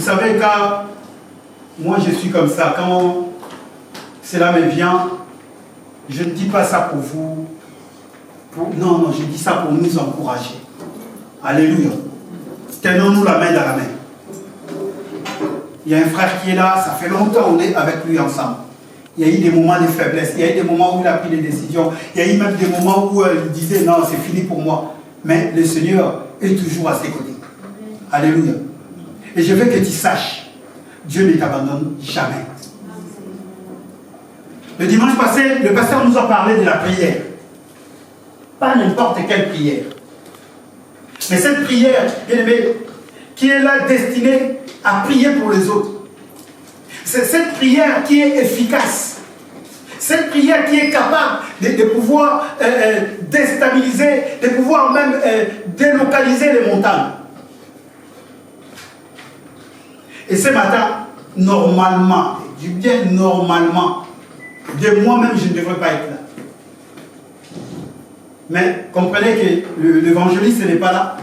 savez, quand moi je suis comme ça, quand cela me vient, je ne dis pas ça pour vous. Non, je dis ça pour nous encourager. Alléluia. Tenons-nous la main dans la main. Il y a un frère qui est là, ça fait longtemps qu'on est avec lui ensemble. Il y a eu des moments de faiblesse, il y a eu des moments où il a pris des décisions, il y a eu même des moments où il disait non, c'est fini pour moi. Mais le Seigneur est toujours à ses côtés. Alléluia. Et je veux que tu saches, Dieu ne t'abandonne jamais. Le dimanche passé, le pasteur nous a parlé de la prière. Pas n'importe quelle prière. Mais cette prière, bien aimé, qui est là destinée à prier pour les autres. C'est cette prière qui est efficace. Cette prière qui est capable de pouvoir déstabiliser, de pouvoir même délocaliser les montagnes. Et ce matin, normalement, je dis bien normalement, de moi-même, je ne devrais pas être là. Mais comprenez que l'évangéliste n'est pas là.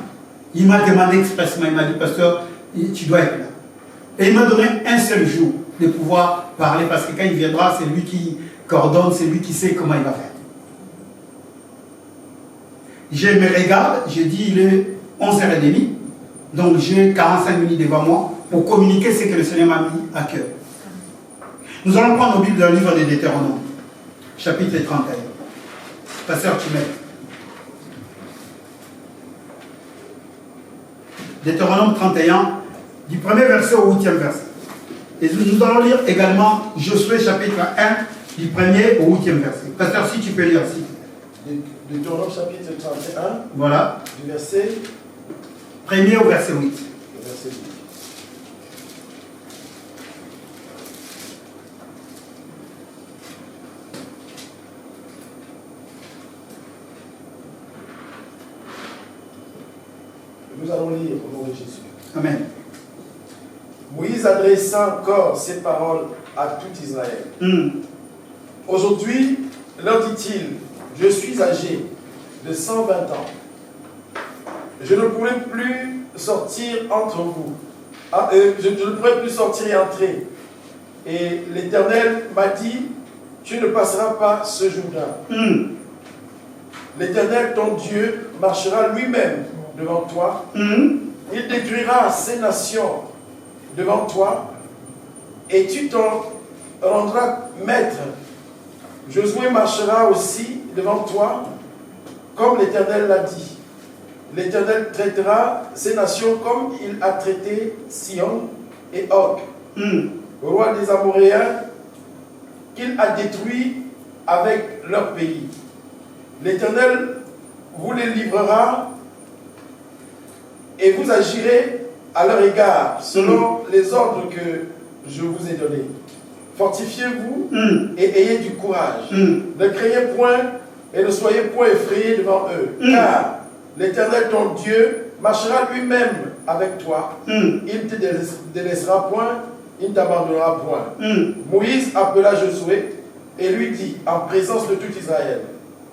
Il m'a demandé expressement, il m'a dit, pasteur, tu dois être là. Et il m'a donné un seul jour de pouvoir parler, parce que quand il viendra, c'est lui qui coordonne, c'est lui qui sait comment il va faire. Je me regarde, je dis, il est 11h30, donc j'ai 45 minutes devant moi pour communiquer ce que le Seigneur m'a mis à cœur. Nous allons prendre nos Bibles dans le livre des Deutéronomes, chapitre 31. Pasteur Timel. Deutéronome 31, du premier verset au 8e verset. Et nous allons lire également Josué chapitre 1, du premier au 8e verset. Pasteur, si tu peux lire aussi. Deutéronome chapitre 31. Voilà. Du verset 1er au verset 8. Verset 8. Nous allons lire au nom de Jésus. Amen. Moïse adressa encore ces paroles à tout Israël. Aujourd'hui, leur dit-il, je suis âgé de 120 ans. Je ne pourrai plus sortir entre vous. Je ne pourrai plus sortir et entrer. Et l'Éternel m'a dit, tu ne passeras pas ce jour-là. L'Éternel, ton Dieu, marchera lui-même devant toi. Il détruira ces nations devant toi et tu t'en rendras maître. Josué marchera aussi devant toi comme l'Éternel l'a dit. L'Éternel traitera ces nations comme il a traité Sion et Og, roi des Amoréens, qu'il a détruit avec leur pays. L'Éternel vous les livrera et vous agirez à leur égard selon les ordres que je vous ai donnés. Fortifiez-vous et ayez du courage. Ne craignez point et ne soyez point effrayés devant eux, car l'Éternel ton Dieu marchera lui-même avec toi. Il ne te délaissera point, il ne t'abandonnera point. Moïse appela Josué et lui dit en présence de tout Israël,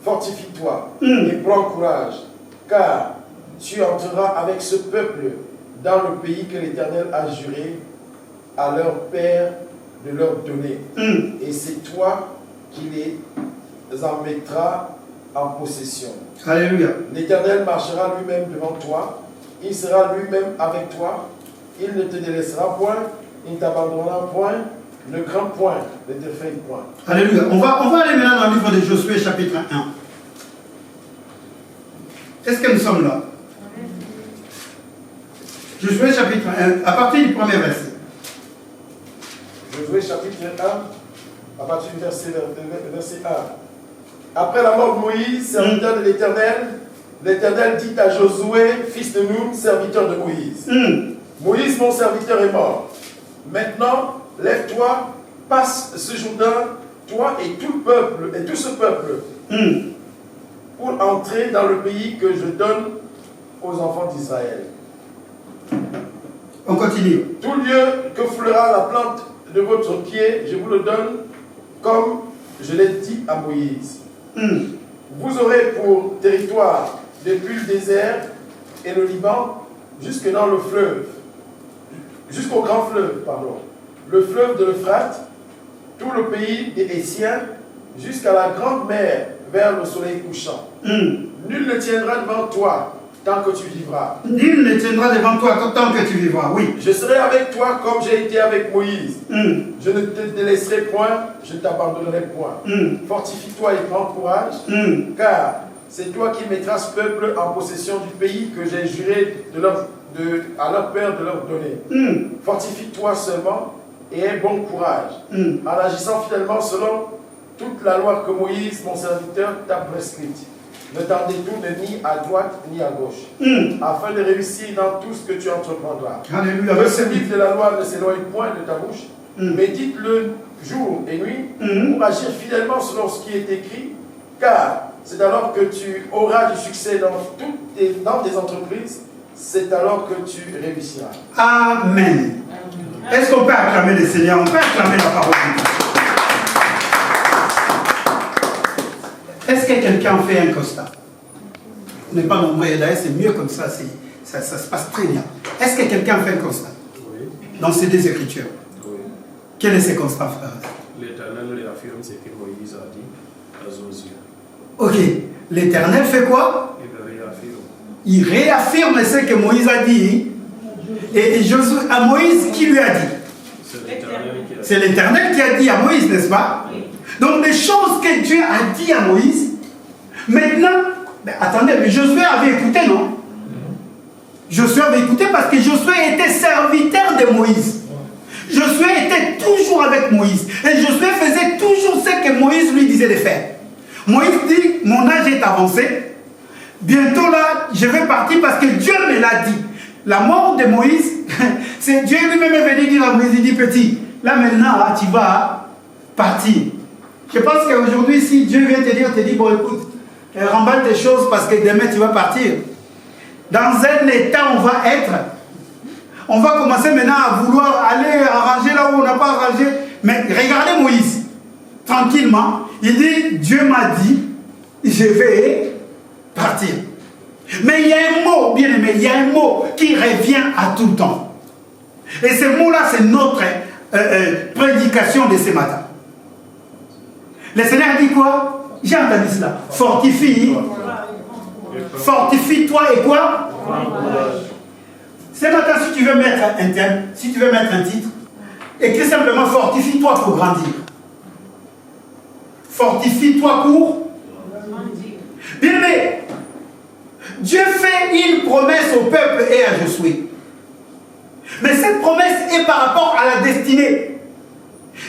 fortifie-toi et prends courage, car tu entreras avec ce peuple dans le pays que l'Éternel a juré à leur père de leur donner. Et c'est toi qui les en mettras en possession. Alléluia. L'Éternel marchera lui-même devant toi. Il sera lui-même avec toi. Il ne te délaissera point. Il ne t'abandonnera point. Ne crains point. Ne t'effraie point. Alléluia. On va aller maintenant dans le livre de Josué chapitre 1. Est-ce que nous sommes là? Josué chapitre 1, à partir du premier verset. Josué chapitre 1, à partir du verset 1. Après la mort de Moïse, serviteur de l'Éternel, l'Éternel dit à Josué, fils de Nun, serviteur de Moïse, Moïse, mon serviteur, est mort. Maintenant, lève-toi, passe ce Jourdain, toi et tout le peuple, et tout ce peuple, pour entrer dans le pays que je donne aux enfants d'Israël. On continue. Tout lieu que foulera la plante de votre pied, je vous le donne, comme je l'ai dit à Moïse. Vous aurez pour territoire depuis le désert et le Liban jusque dans le fleuve, jusqu'au grand fleuve, pardon, le fleuve de l'Euphrate, tout le pays est sien, jusqu'à la grande mer, vers le soleil couchant. Nul ne tiendra devant toi tant que tu vivras. Nul ne tiendra devant toi tant que tu vivras, oui. Je serai avec toi comme j'ai été avec Moïse. Je ne te délaisserai point, je ne t'abandonnerai point. Fortifie-toi et prends courage, car c'est toi qui mettras ce peuple en possession du pays que j'ai juré à leur père de leur donner. Fortifie-toi seulement et aie bon courage, en agissant fidèlement selon toute la loi que Moïse, mon serviteur, t'a prescrite. Ne t'en détourne ni à droite ni à gauche, afin de réussir dans tout ce que tu entreprendras. Alléluia. Que ce livre de la loi ne s'éloigne point de ta bouche. Médite-le jour et nuit pour agir fidèlement selon ce qui est écrit, car c'est alors que tu auras du succès dans tes entreprises, c'est alors que tu réussiras. Amen. Est-ce qu'on peut acclamer le Seigneur? On peut acclamer la parole de Dieu. Est-ce que quelqu'un fait un constat? On n'est pas nombreux, d'ailleurs c'est mieux comme ça, ça se passe très bien. Est-ce que quelqu'un fait un constat? Oui. Dans ces deux écritures? Oui. Quel est ce constat, frère? L'Éternel réaffirme ce que Moïse a dit à Josué. Ok. L'Éternel fait quoi? Il réaffirme. Il réaffirme ce que Moïse a dit. Et Josué, à Moïse, qui lui a dit? C'est l'Éternel qui a dit à Moïse, n'est-ce pas? Oui. Donc les choses que Dieu a dit à Moïse, maintenant, attendez, mais Josué avait écouté, non? Josué avait écouté parce que Josué était serviteur de Moïse. Josué était toujours avec Moïse. Et Josué faisait toujours ce que Moïse lui disait de faire. Moïse dit, mon âge est avancé. Bientôt là, je vais partir parce que Dieu me l'a dit. La mort de Moïse, c'est Dieu lui-même est venu dire à Moïse, il dit, petit, là maintenant, là, tu vas partir. Je pense qu'aujourd'hui, si Dieu vient te dire, bon écoute, remballe tes choses parce que demain tu vas partir. Dans un état on va être. On va commencer maintenant à vouloir aller arranger là où on n'a pas arrangé. Mais regardez Moïse, tranquillement, il dit, Dieu m'a dit, je vais partir. Mais il y a un mot, bien aimé, il y a un mot qui revient à tout le temps. Et ce mot-là, c'est notre prédication de ce matin. Le Seigneur dit quoi? J'ai entendu cela. Fortifie-toi et quoi? Ce matin, si tu veux mettre un thème, si tu veux mettre un titre, écris simplement fortifie-toi pour grandir. Fortifie-toi pour grandir. Bien aimé, Dieu fait une promesse au peuple et à Josué. Mais cette promesse est par rapport à la destinée.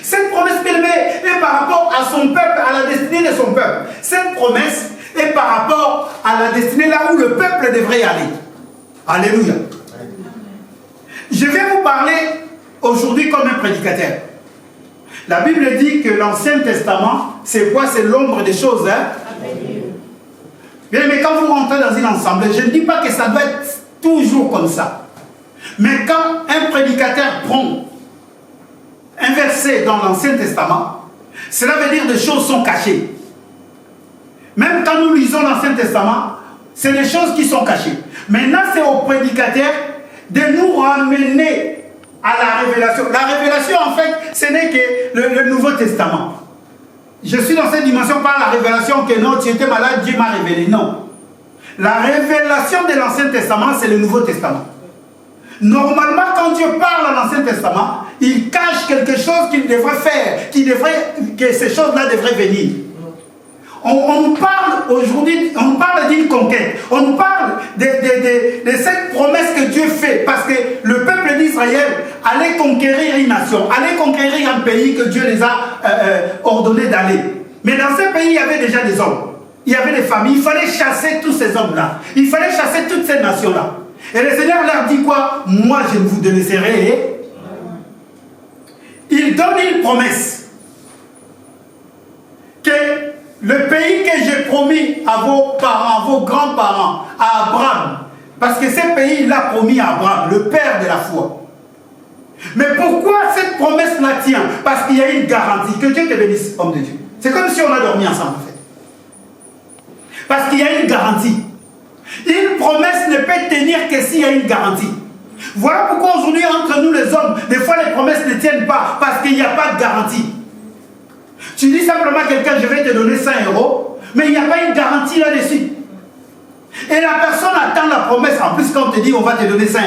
Cette promesse, bien aimé, est par rapport à son peuple, à la destinée de son peuple. Cette promesse est par rapport à la destinée là où le peuple devrait aller. Alléluia. Je vais vous parler aujourd'hui comme un prédicateur. La Bible dit que l'Ancien Testament, c'est quoi? C'est l'ombre des choses. Bien, mais quand vous rentrez dans une assemblée, je ne dis pas que ça doit être toujours comme ça. Mais quand un prédicateur prend un verset dans l'Ancien Testament, cela veut dire que des choses sont cachées. Même quand nous lisons l'Ancien Testament, c'est des choses qui sont cachées. Maintenant, c'est au prédicateur de nous ramener à la révélation. La révélation, en fait, ce n'est que le Nouveau Testament. Je suis dans cette dimension par la révélation que non, tu étais malade, Dieu m'a révélé. Non. La révélation de l'Ancien Testament, c'est le Nouveau Testament. Normalement, quand Dieu parle à l'Ancien Testament, il cache quelque chose qu'il devrait faire, que ces choses-là devraient venir. On nous parle aujourd'hui, on nous parle d'une conquête, on nous parle de cette promesse que Dieu fait, parce que le peuple d'Israël allait conquérir une nation, allait conquérir un pays que Dieu les a ordonné d'aller. Mais dans ce pays, il y avait déjà des hommes, il y avait des familles, il fallait chasser tous ces hommes-là, il fallait chasser toutes ces nations-là. Et le Seigneur leur dit quoi? Moi, je ne vous délaisserai. Il donne une promesse que le pays que j'ai promis à vos parents, à vos grands-parents, à Abraham, parce que ce pays, il l'a promis à Abraham, le père de la foi. Mais pourquoi cette promesse-là tient? Parce qu'il y a une garantie. Que Dieu te bénisse, homme de Dieu. C'est comme si on a dormi ensemble, en fait. Parce qu'il y a une garantie. Une promesse ne peut tenir que s'il y a une garantie. Voilà pourquoi aujourd'hui, entre nous les hommes, des fois les promesses ne tiennent pas, parce qu'il n'y a pas de garantie. Tu dis simplement à quelqu'un, je vais te donner 100 €, mais il n'y a pas une garantie là-dessus. Et la personne attend la promesse. En plus, quand on te dit, on va te donner 100 €,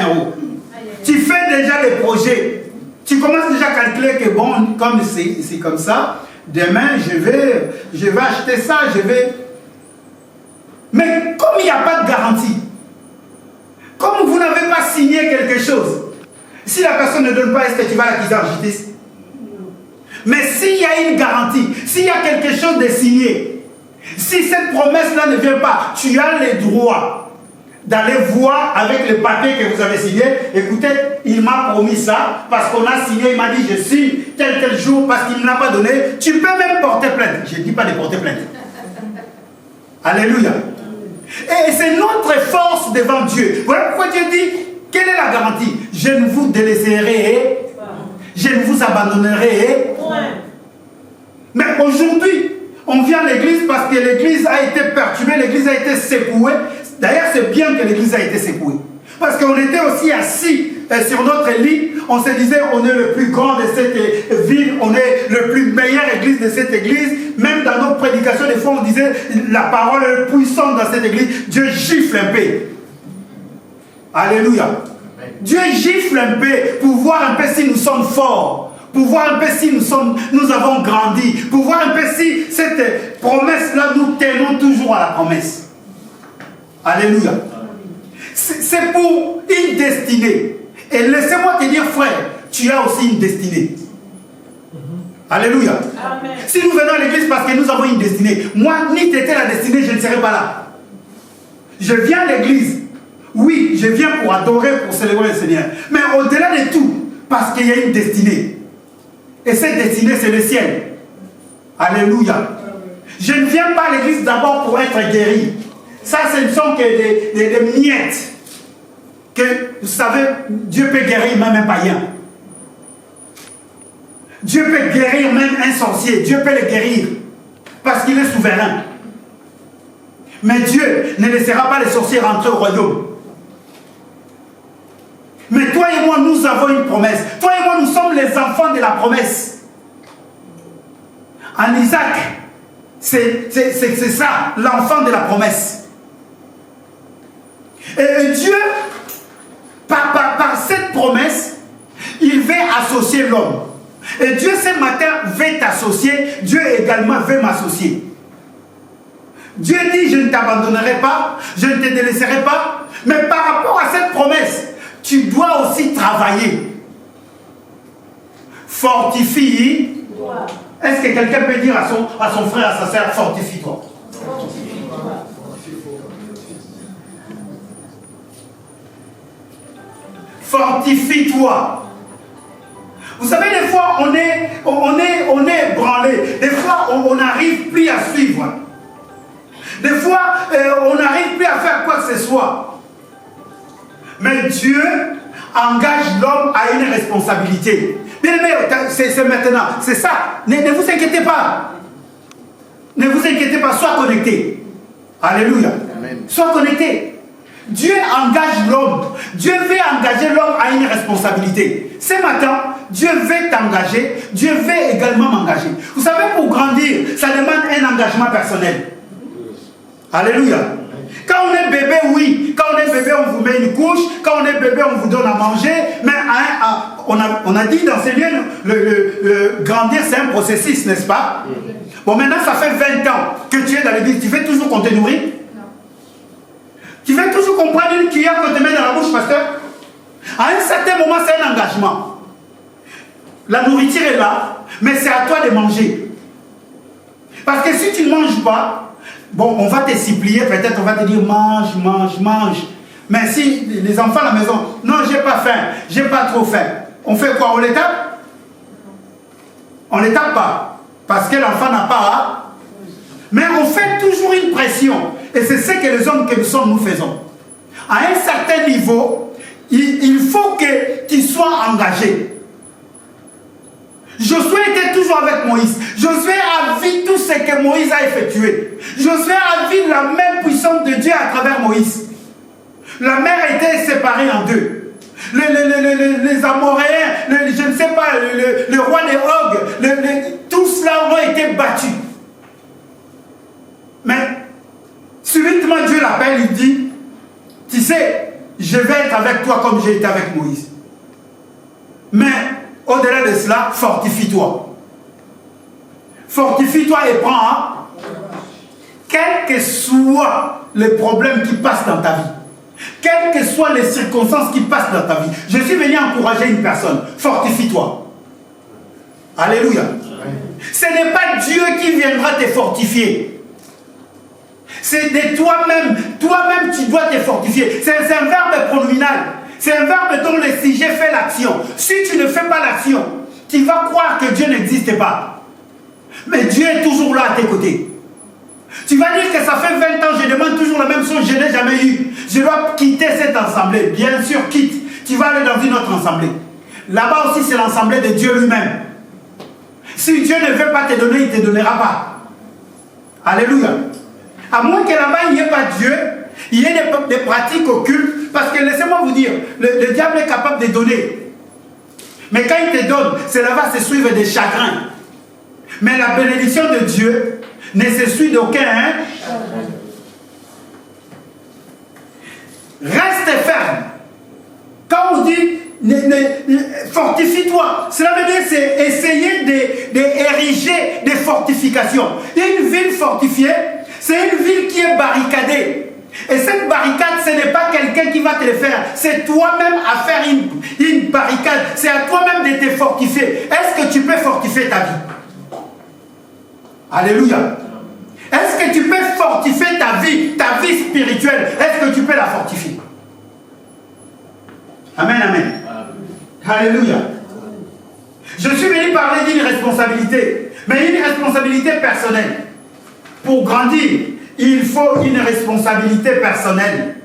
tu fais déjà des projets. Tu commences déjà à calculer que bon, comme c'est comme ça, demain, je vais acheter ça, je vais... Mais comme il n'y a pas de garantie, comme vous n'avez pas signé quelque chose, si la personne ne donne pas, est-ce que tu vas l'acquiser en justice? Mais s'il y a une garantie, s'il y a quelque chose de signé, si cette promesse-là ne vient pas, tu as le droit d'aller voir avec le papier que vous avez signé. Écoutez, il m'a promis ça, parce qu'on a signé, il m'a dit je signe tel jour, parce qu'il ne me l'a pas donné. Tu peux même porter plainte. Je ne dis pas de porter plainte. Alléluia. Et c'est notre force devant Dieu. Voilà pourquoi Dieu dit, quelle est la garantie? Je ne vous délaisserai, je ne vous abandonnerai. Mais aujourd'hui, on vient à l'église parce que l'église a été perturbée, l'église a été secouée. D'ailleurs, c'est bien que l'église a été secouée. Parce qu'on était aussi assis sur notre lit, on se disait, on est le plus grand de cette ville, on est le plus meilleur église de cette église. Même dans nos prédications, des fois, on disait, la parole est puissante dans cette église. Dieu gifle un peu. Alléluia. Dieu gifle un peu pour voir un peu si nous sommes forts, pour voir un peu si nous avons grandi, pour voir un peu si cette promesse-là, nous tenons toujours à la promesse. Alléluia. C'est pour une destinée. Et laissez-moi te dire, frère, tu as aussi une destinée. Alléluia. Amen. Si nous venons à l'église parce que nous avons une destinée, moi, ni t'étais la destinée, je ne serais pas là. Je viens à l'église. Oui, je viens pour adorer, pour célébrer le Seigneur. Mais au-delà de tout, parce qu'il y a une destinée. Et cette destinée, c'est le ciel. Alléluia. Je ne viens pas à l'église d'abord pour être guéri. Ça, ce ne sont que des miettes. Que, vous savez, Dieu peut guérir même un païen. Dieu peut guérir même un sorcier. Dieu peut le guérir. Parce qu'il est souverain. Mais Dieu ne laissera pas les sorciers rentrer au royaume. Mais toi et moi, nous avons une promesse. Toi et moi, nous sommes les enfants de la promesse. En Isaac, c'est ça, l'enfant de la promesse. Et Dieu, par cette promesse, il veut associer l'homme. Et Dieu, ce matin, veut t'associer. Dieu également veut m'associer. Dieu dit, je ne t'abandonnerai pas, je ne te délaisserai pas. Mais par rapport à cette promesse, tu dois aussi travailler. Fortifie. Est-ce que quelqu'un peut dire à son frère, à sa sœur, fortifie-toi? Fortifie-toi. Vous savez, des fois, on est branlé. Des fois, on n'arrive plus à suivre. Des fois, on n'arrive plus à faire quoi que ce soit. Mais Dieu engage l'homme à une responsabilité. Bien aimé, c'est maintenant. C'est ça. Ne vous inquiétez pas. Ne vous inquiétez pas. Sois connecté. Alléluia. Amen. Sois connecté. Dieu engage l'homme. Dieu veut engager l'homme à une responsabilité. Ce matin, Dieu veut t'engager. Dieu veut également m'engager. Vous savez, pour grandir, ça demande un engagement personnel. Alléluia. Quand on est bébé, oui. Quand on est bébé, on vous met une couche. Quand on est bébé, on vous donne à manger. Mais on a dit dans ces lieux, le grandir, c'est un processus, n'est-ce pas? Bon, maintenant, ça fait 20 ans que tu es dans l'église. Tu veux toujours qu'on te nourrit? Tu veux toujours qu'on prenne une cuillère qu'on te met dans la bouche, pasteur? À un certain moment, c'est un engagement. La nourriture est là, mais c'est à toi de manger. Parce que si tu ne manges pas, bon, on va te supplier, peut-être on va te dire mange, mange, mange. Mais si les enfants à la maison, non, j'ai pas faim, j'ai pas trop faim. On fait quoi? On les tape? On les tape pas. Parce que l'enfant n'a pas. Mais on fait toujours une pression. Et c'est ce que les hommes que nous sommes, nous faisons. À un certain niveau, il faut que tu sois engagé. Josué était toujours avec Moïse. Josué a vu tout ce que Moïse a effectué. Josué a vu la main puissante de Dieu à travers Moïse. La mer était séparée en deux. les Amoréens, je ne sais pas, le roi des Og, tous cela ont été battus. Mais subitement Dieu l'appelle, il dit, tu sais, je vais être avec toi comme j'ai été avec Moïse. Mais au-delà de cela, fortifie-toi. Fortifie-toi et prends, quels que soient les problèmes qui passent dans ta vie, quelles que soient les circonstances qui passent dans ta vie, je suis venu encourager une personne, fortifie-toi. Alléluia. Ce n'est pas Dieu qui viendra te fortifier. C'est de toi-même. Toi-même, tu dois te fortifier. C'est un verbe pronominal. C'est un verbe dont le sujet fait l'action. Si tu ne fais pas l'action, tu vas croire que Dieu n'existe pas. Mais Dieu est toujours là à tes côtés. Tu vas dire que ça fait 20 ans, je demande toujours la même chose, je n'ai jamais eu. Je dois quitter cette assemblée. Bien sûr, quitte. Tu vas aller dans une autre assemblée. Là-bas aussi, c'est l'assemblée de Dieu lui-même. Si Dieu ne veut pas te donner, il ne te donnera pas. Alléluia. À moins que là-bas, il n'y ait pas Dieu, il y ait des pratiques occultes. Parce que laissez-moi vous dire, le diable est capable de donner. Mais quand il te donne, cela va se suivre des chagrins. Mais la bénédiction de Dieu ne se suit d'aucun. Reste ferme. Quand on dit fortifie-toi, cela veut dire c'est essayer d'ériger des fortifications. Une ville fortifiée, c'est une ville qui est barricadée. Et cette barricade, ce n'est pas quelqu'un qui va te le faire. C'est toi-même à faire une barricade. C'est à toi-même de te fortifier. Est-ce que tu peux fortifier ta vie? Alléluia. Est-ce que tu peux fortifier ta vie spirituelle? Est-ce que tu peux la fortifier? Amen, amen. Alléluia. Je suis venu parler d'une responsabilité, mais une responsabilité personnelle. Pour grandir, il faut une responsabilité personnelle.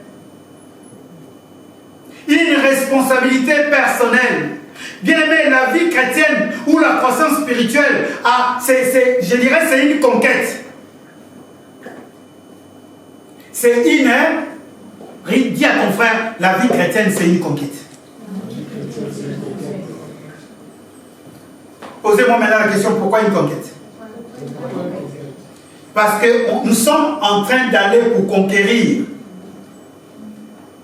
Une responsabilité personnelle. Bien aimé, la vie chrétienne ou la croissance spirituelle, je dirais c'est une conquête. C'est une... Dis à ton frère, la vie chrétienne c'est une conquête. Posez-moi maintenant la question, pourquoi une conquête? Parce que nous sommes en train d'aller pour conquérir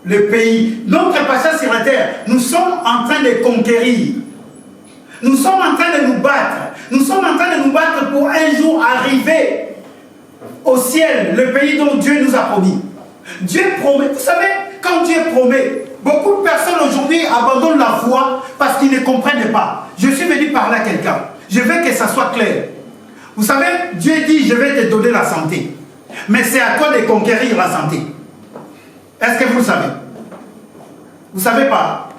le pays. Notre passage sur la terre, nous sommes en train de conquérir. Nous sommes en train de nous battre. Nous sommes en train de nous battre pour un jour arriver au ciel, le pays dont Dieu nous a promis. Dieu promet. Vous savez, quand Dieu promet, beaucoup de personnes aujourd'hui abandonnent la foi parce qu'ils ne comprennent pas. Je suis venu parler à quelqu'un. Je veux que ça soit clair. Vous savez, Dieu dit, je vais te donner la santé. Mais c'est à toi de conquérir la santé. Est-ce que vous le savez? Vous ne savez pas?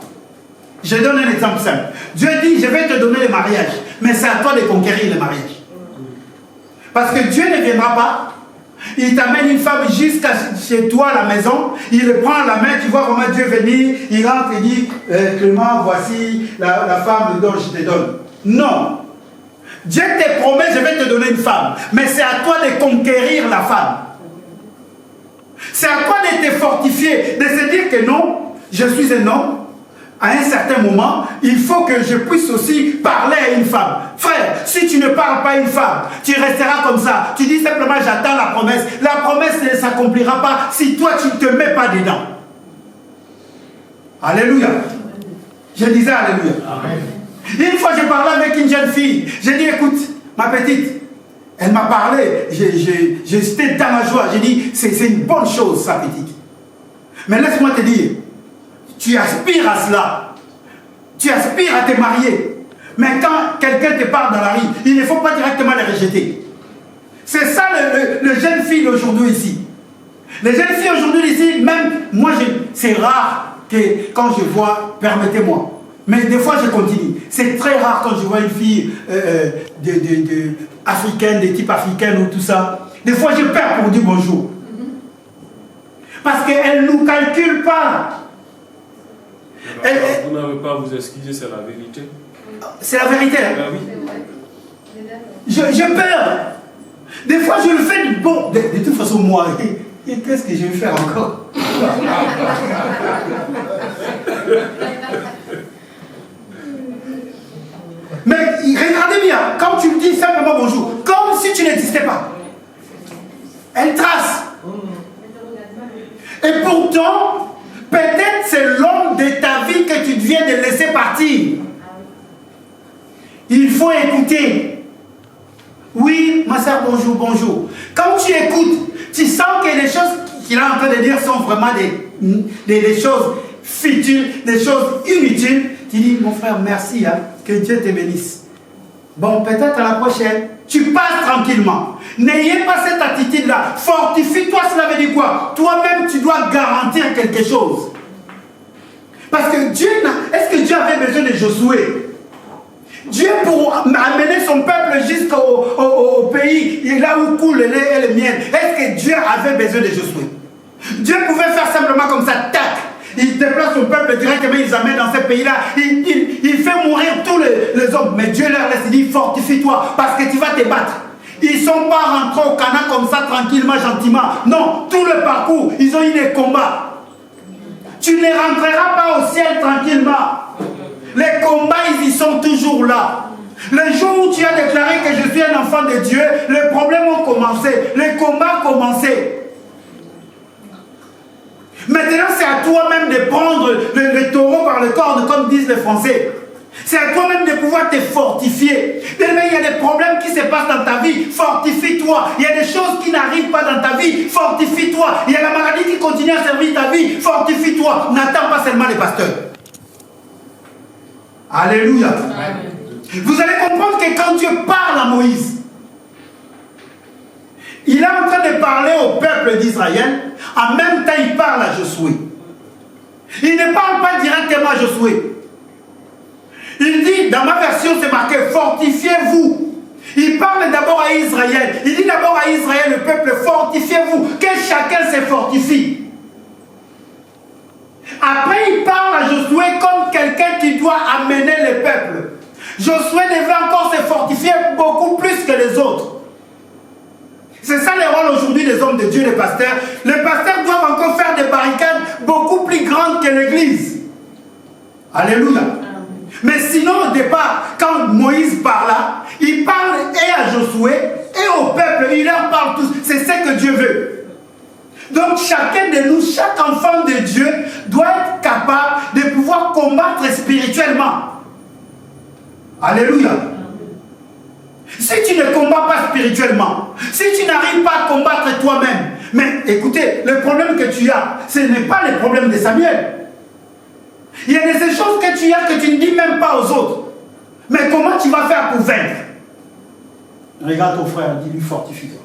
Je donne un exemple simple. Dieu dit, je vais te donner le mariage. Mais c'est à toi de conquérir le mariage. Parce que Dieu ne viendra pas. Il t'amène une femme jusqu'à chez toi à la maison. Il le prend à la main. Tu vois comment Dieu venir. Il rentre et dit, Clément, voici la femme dont je te donne. Non. Dieu te promet, je vais te donner une femme. Mais c'est à toi de conquérir la femme. C'est à toi de te fortifier, de se dire que non, je suis un homme. À un certain moment, il faut que je puisse aussi parler à une femme. Frère, si tu ne parles pas à une femme, tu resteras comme ça. Tu dis simplement, j'attends la promesse. La promesse ne s'accomplira pas si toi, tu ne te mets pas dedans. Alléluia. Je disais Alléluia. Amen. Une fois, je parlais avec une jeune fille. J'ai dit, écoute, ma petite, elle m'a parlé. J'étais dans la joie. J'ai dit, c'est une bonne chose, sa petite. Mais laisse-moi te dire, tu aspires à cela. Tu aspires à te marier. Mais quand quelqu'un te parle dans la rue, il ne faut pas directement le rejeter. C'est ça le jeune fille d'aujourd'hui ici. Les jeunes filles aujourd'hui ici, même moi, c'est rare que quand je vois, permettez-moi. Mais des fois, je continue. C'est très rare quand je vois une fille africaine, de type africaine ou tout ça. Des fois, je perds pour dire bonjour. Parce qu'elle ne nous calcule pas. Vous n'avez pas à vous excuser, c'est la vérité. C'est la vérité. Ben oui. J'ai peur. Des fois, je le fais bon. De toute façon, moi, qu'est-ce que je vais faire encore? Regardez bien, quand tu dis simplement bonjour, comme si tu n'existais pas. Elle trace. Et pourtant, peut-être c'est l'homme de ta vie que tu viens de laisser partir. Il faut écouter. Oui, ma soeur, bonjour, bonjour. Quand tu écoutes, tu sens que les choses qu'il est en train de dire sont vraiment des choses futiles, des choses inutiles. Tu dis, mon frère, merci, hein, que Dieu te bénisse. Bon, peut-être à la prochaine. Tu passes tranquillement. N'ayez pas cette attitude-là. Fortifie-toi, cela veut dire quoi? Toi-même, tu dois garantir quelque chose. Parce que Dieu, est-ce que Dieu avait besoin de Josué? Dieu, pour amener son peuple jusqu'au pays, là où coule le lait et le miel, est-ce que Dieu avait besoin de Josué? Dieu pouvait faire simplement comme ça, tac. Il déplace son peuple directement, il les amène dans ce pays-là. Il fait mourir tous les hommes. Mais Dieu leur laisse, il dit, fortifie-toi, parce que tu vas te battre. Ils ne sont pas rentrés au Canaan comme ça, tranquillement, gentiment. Non, tout le parcours, ils ont eu des combats. Tu ne rentreras pas au ciel tranquillement. Les combats, ils y sont toujours là. Le jour où tu as déclaré que je suis un enfant de Dieu, les problèmes ont commencé, les combats ont commencé. Maintenant, c'est à toi-même de prendre le taureau par le corne, comme disent les Français. C'est à toi-même de pouvoir te fortifier. Il y a des problèmes qui se passent dans ta vie, fortifie-toi. Il y a des choses qui n'arrivent pas dans ta vie, fortifie-toi. Il y a la maladie qui continue à servir ta vie, fortifie-toi. N'attends pas seulement les pasteurs. Alléluia. Amen. Vous allez comprendre que quand Dieu parle à Moïse, il est en train de parler au peuple d'Israël, en même temps il parle à Josué. Il ne parle pas directement à Josué. Il dit, dans ma version c'est marqué, fortifiez-vous. Il parle d'abord à Israël. Il dit d'abord à Israël, le peuple, fortifiez-vous, que chacun se fortifie. Après, il parle à Josué comme quelqu'un qui doit amener le peuple. Josué devait encore se fortifier beaucoup plus que les autres. C'est ça le rôle aujourd'hui des hommes de Dieu, les pasteurs. Les pasteurs doivent encore faire des barricades beaucoup plus grandes que l'église. Alléluia. Mais sinon, au départ, quand Moïse parla, il parle et à Josué et au peuple. Il leur parle tous. C'est ce que Dieu veut. Donc chacun de nous, chaque enfant de Dieu doit être capable de pouvoir combattre spirituellement. Alléluia. Si tu ne combats pas spirituellement, si tu n'arrives pas à combattre toi-même, mais écoutez, le problème que tu as, ce n'est pas le problème de Samuel. Il y a des choses que tu as que tu ne dis même pas aux autres. Mais comment tu vas faire pour vaincre? Regarde ton frère, dis-lui fortifie-toi.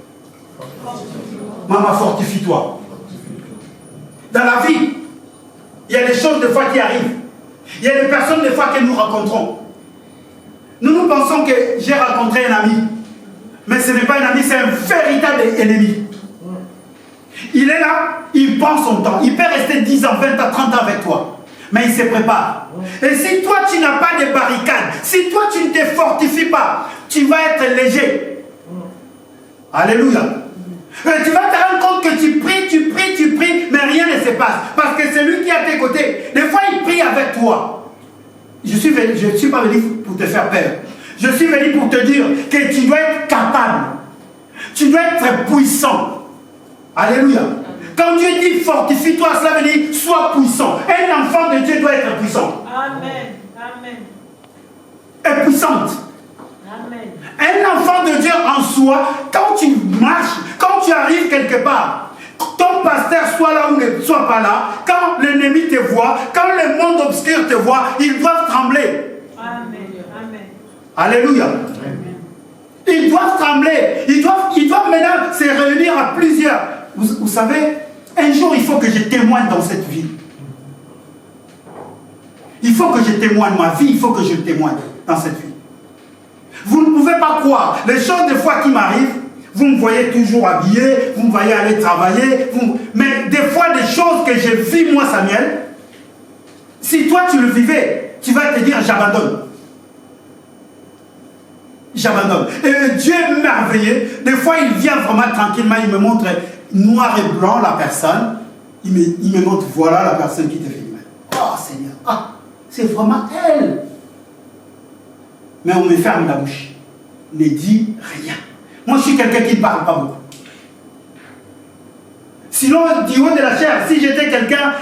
Maman, fortifie-toi. Dans la vie, il y a des choses des fois qui arrivent. Il y a des personnes des fois que nous rencontrons. Nous pensons que j'ai rencontré un ami. Mais ce n'est pas un ami, c'est un véritable ennemi. Il est là, il prend son temps. Il peut rester 10 ans, 20 ans, 30 ans avec toi. Mais il se prépare. Et si toi tu n'as pas de barricade, si toi tu ne te fortifies pas, tu vas être léger. Alléluia. Et tu vas te rendre compte que tu pries, mais rien ne se passe. Parce que c'est lui qui est à tes côtés. Des fois, il prie avec toi. Je ne suis pas venu pour te faire peur. Je suis venu pour te dire que tu dois être capable. Tu dois être puissant. Alléluia. Quand Dieu dit fortifie-toi, cela veut dire sois puissant. Un enfant de Dieu doit être puissant. Amen. Amen. Et puissante. Amen. Un enfant de Dieu en soi, quand tu marches, quand tu arrives quelque part, ton pasteur soit là ou ne soit pas là, quand l'ennemi te voit, quand le monde obscur te voit, ils doivent trembler. Amen. Amen. Alléluia. Amen. Ils doivent trembler. Ils doivent maintenant se réunir à plusieurs. Vous savez, un jour il faut que je témoigne dans cette vie. Il faut que je témoigne ma vie, il faut que je témoigne dans cette vie. Vous ne pouvez pas croire. Les choses des fois qui m'arrivent, vous me voyez toujours habillé, vous me voyez aller travailler, mais des fois des choses que je vis moi Samuel, si toi tu le vivais, tu vas te dire j'abandonne. J'abandonne. Et Dieu est merveilleux. Des fois il vient vraiment tranquillement, il me montre noir et blanc la personne, il me montre voilà la personne qui te fait du mal. Oh Seigneur, ah, c'est vraiment elle. mais on me ferme la bouche. Ne dis rien. Moi, je suis quelqu'un qui ne parle pas beaucoup. Sinon, du haut de la chair, si j'étais quelqu'un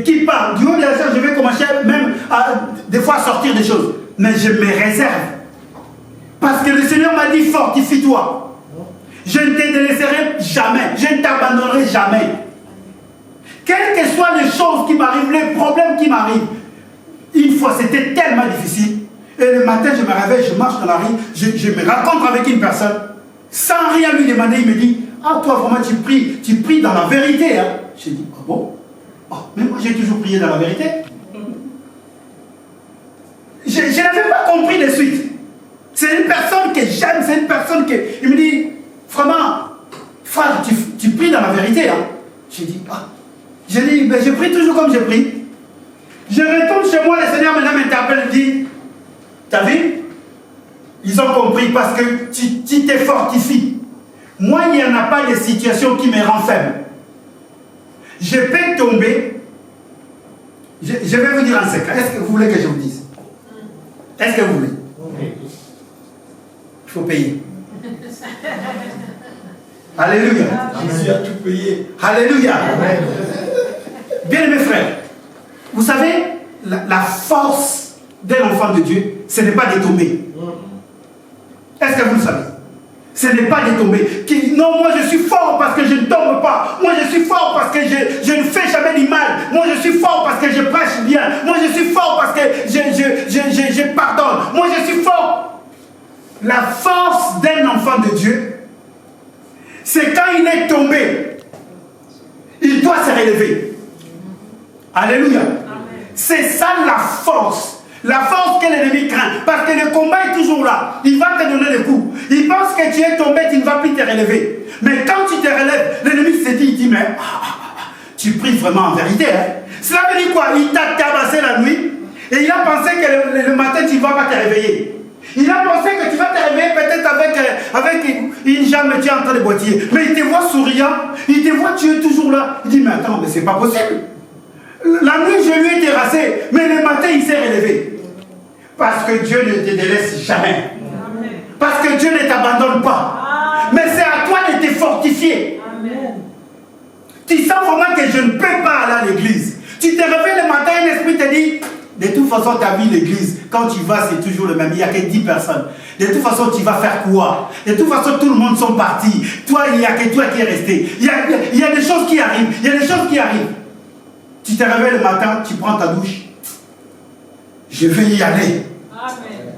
qui parle, du haut de la chair, je vais commencer même des fois à sortir des choses. Mais je me réserve. Parce que le Seigneur m'a dit, fortifie-toi. Je ne te délaisserai jamais. Je ne t'abandonnerai jamais. Quelles que soient les choses qui m'arrivent, les problèmes qui m'arrivent. Une fois, c'était tellement difficile. Et le matin, je me réveille, je marche dans la rue, je me rencontre avec une personne. Sans rien lui demander, il me dit, ah, toi, vraiment, tu pries dans la vérité. Hein? J'ai dit, ah bon? Oh, mais moi, j'ai toujours prié dans la vérité. Je n'avais pas compris de suite. C'est une personne que j'aime, c'est une personne que... Il me dit, vraiment, frère, tu pries dans la vérité. Hein? J'ai dit, ah. J'ai dit, ben, je prie toujours comme je prie. Je retourne chez moi, le Seigneur maintenant m'interpelle et dit, t'as vu? Ils ont compris parce que tu t'es fortifié. Moi, il n'y en a pas de situation qui me rend faible. Je peux tomber. Je vais vous dire un secret. Est-ce que vous voulez que je vous dise? Est-ce que vous voulez? Il faut payer. Alléluia. Jésus a tout payé. Alléluia. Bien mes frères, vous savez, la force d'un enfant de Dieu, ce n'est pas de tomber. Est-ce que vous le savez? Ce n'est pas de tomber. Non, moi je suis fort parce que je ne tombe pas. Moi je suis fort parce que je ne fais jamais du mal. Moi je suis fort parce que je prêche bien. Moi je suis fort parce que je pardonne. Moi je suis fort. La force d'un enfant de Dieu, c'est quand il est tombé, il doit se relever. Alléluia. C'est ça la force. La force que l'ennemi craint. Parce que le combat est toujours là. Il va te donner des coups. Il pense que tu es tombé, tu ne vas plus te relever. Mais quand tu te relèves, l'ennemi se dit, il dit, mais tu pries vraiment en vérité. Hein? Cela veut dire quoi? Il t'a tabassé la nuit et il a pensé que le matin, tu ne vas pas te réveiller. Il a pensé que tu vas te réveiller peut-être avec une jambe, tu es en train de boitiller. Mais il te voit souriant, il te voit, tu es toujours là. Il dit, mais attends, mais c'est pas possible. La nuit, je lui ai terrassé, mais le matin, il s'est relevé. Parce que Dieu ne te délaisse jamais. Amen. Parce que Dieu ne t'abandonne pas. Amen. Mais c'est à toi de te fortifier. Amen. Tu sens vraiment que je ne peux pas aller à l'église. Tu te réveilles le matin et l'esprit te dit, de toute façon, tu as vu l'église. Quand tu vas, c'est toujours le même. Il n'y a que 10 personnes. De toute façon, tu vas faire quoi? De toute façon, tout le monde sont partis. Toi, il n'y a que toi qui es resté. Il y a des choses qui arrivent. Il y a des choses qui arrivent. Tu te réveilles le matin, tu prends ta douche. Je vais y aller. Amen.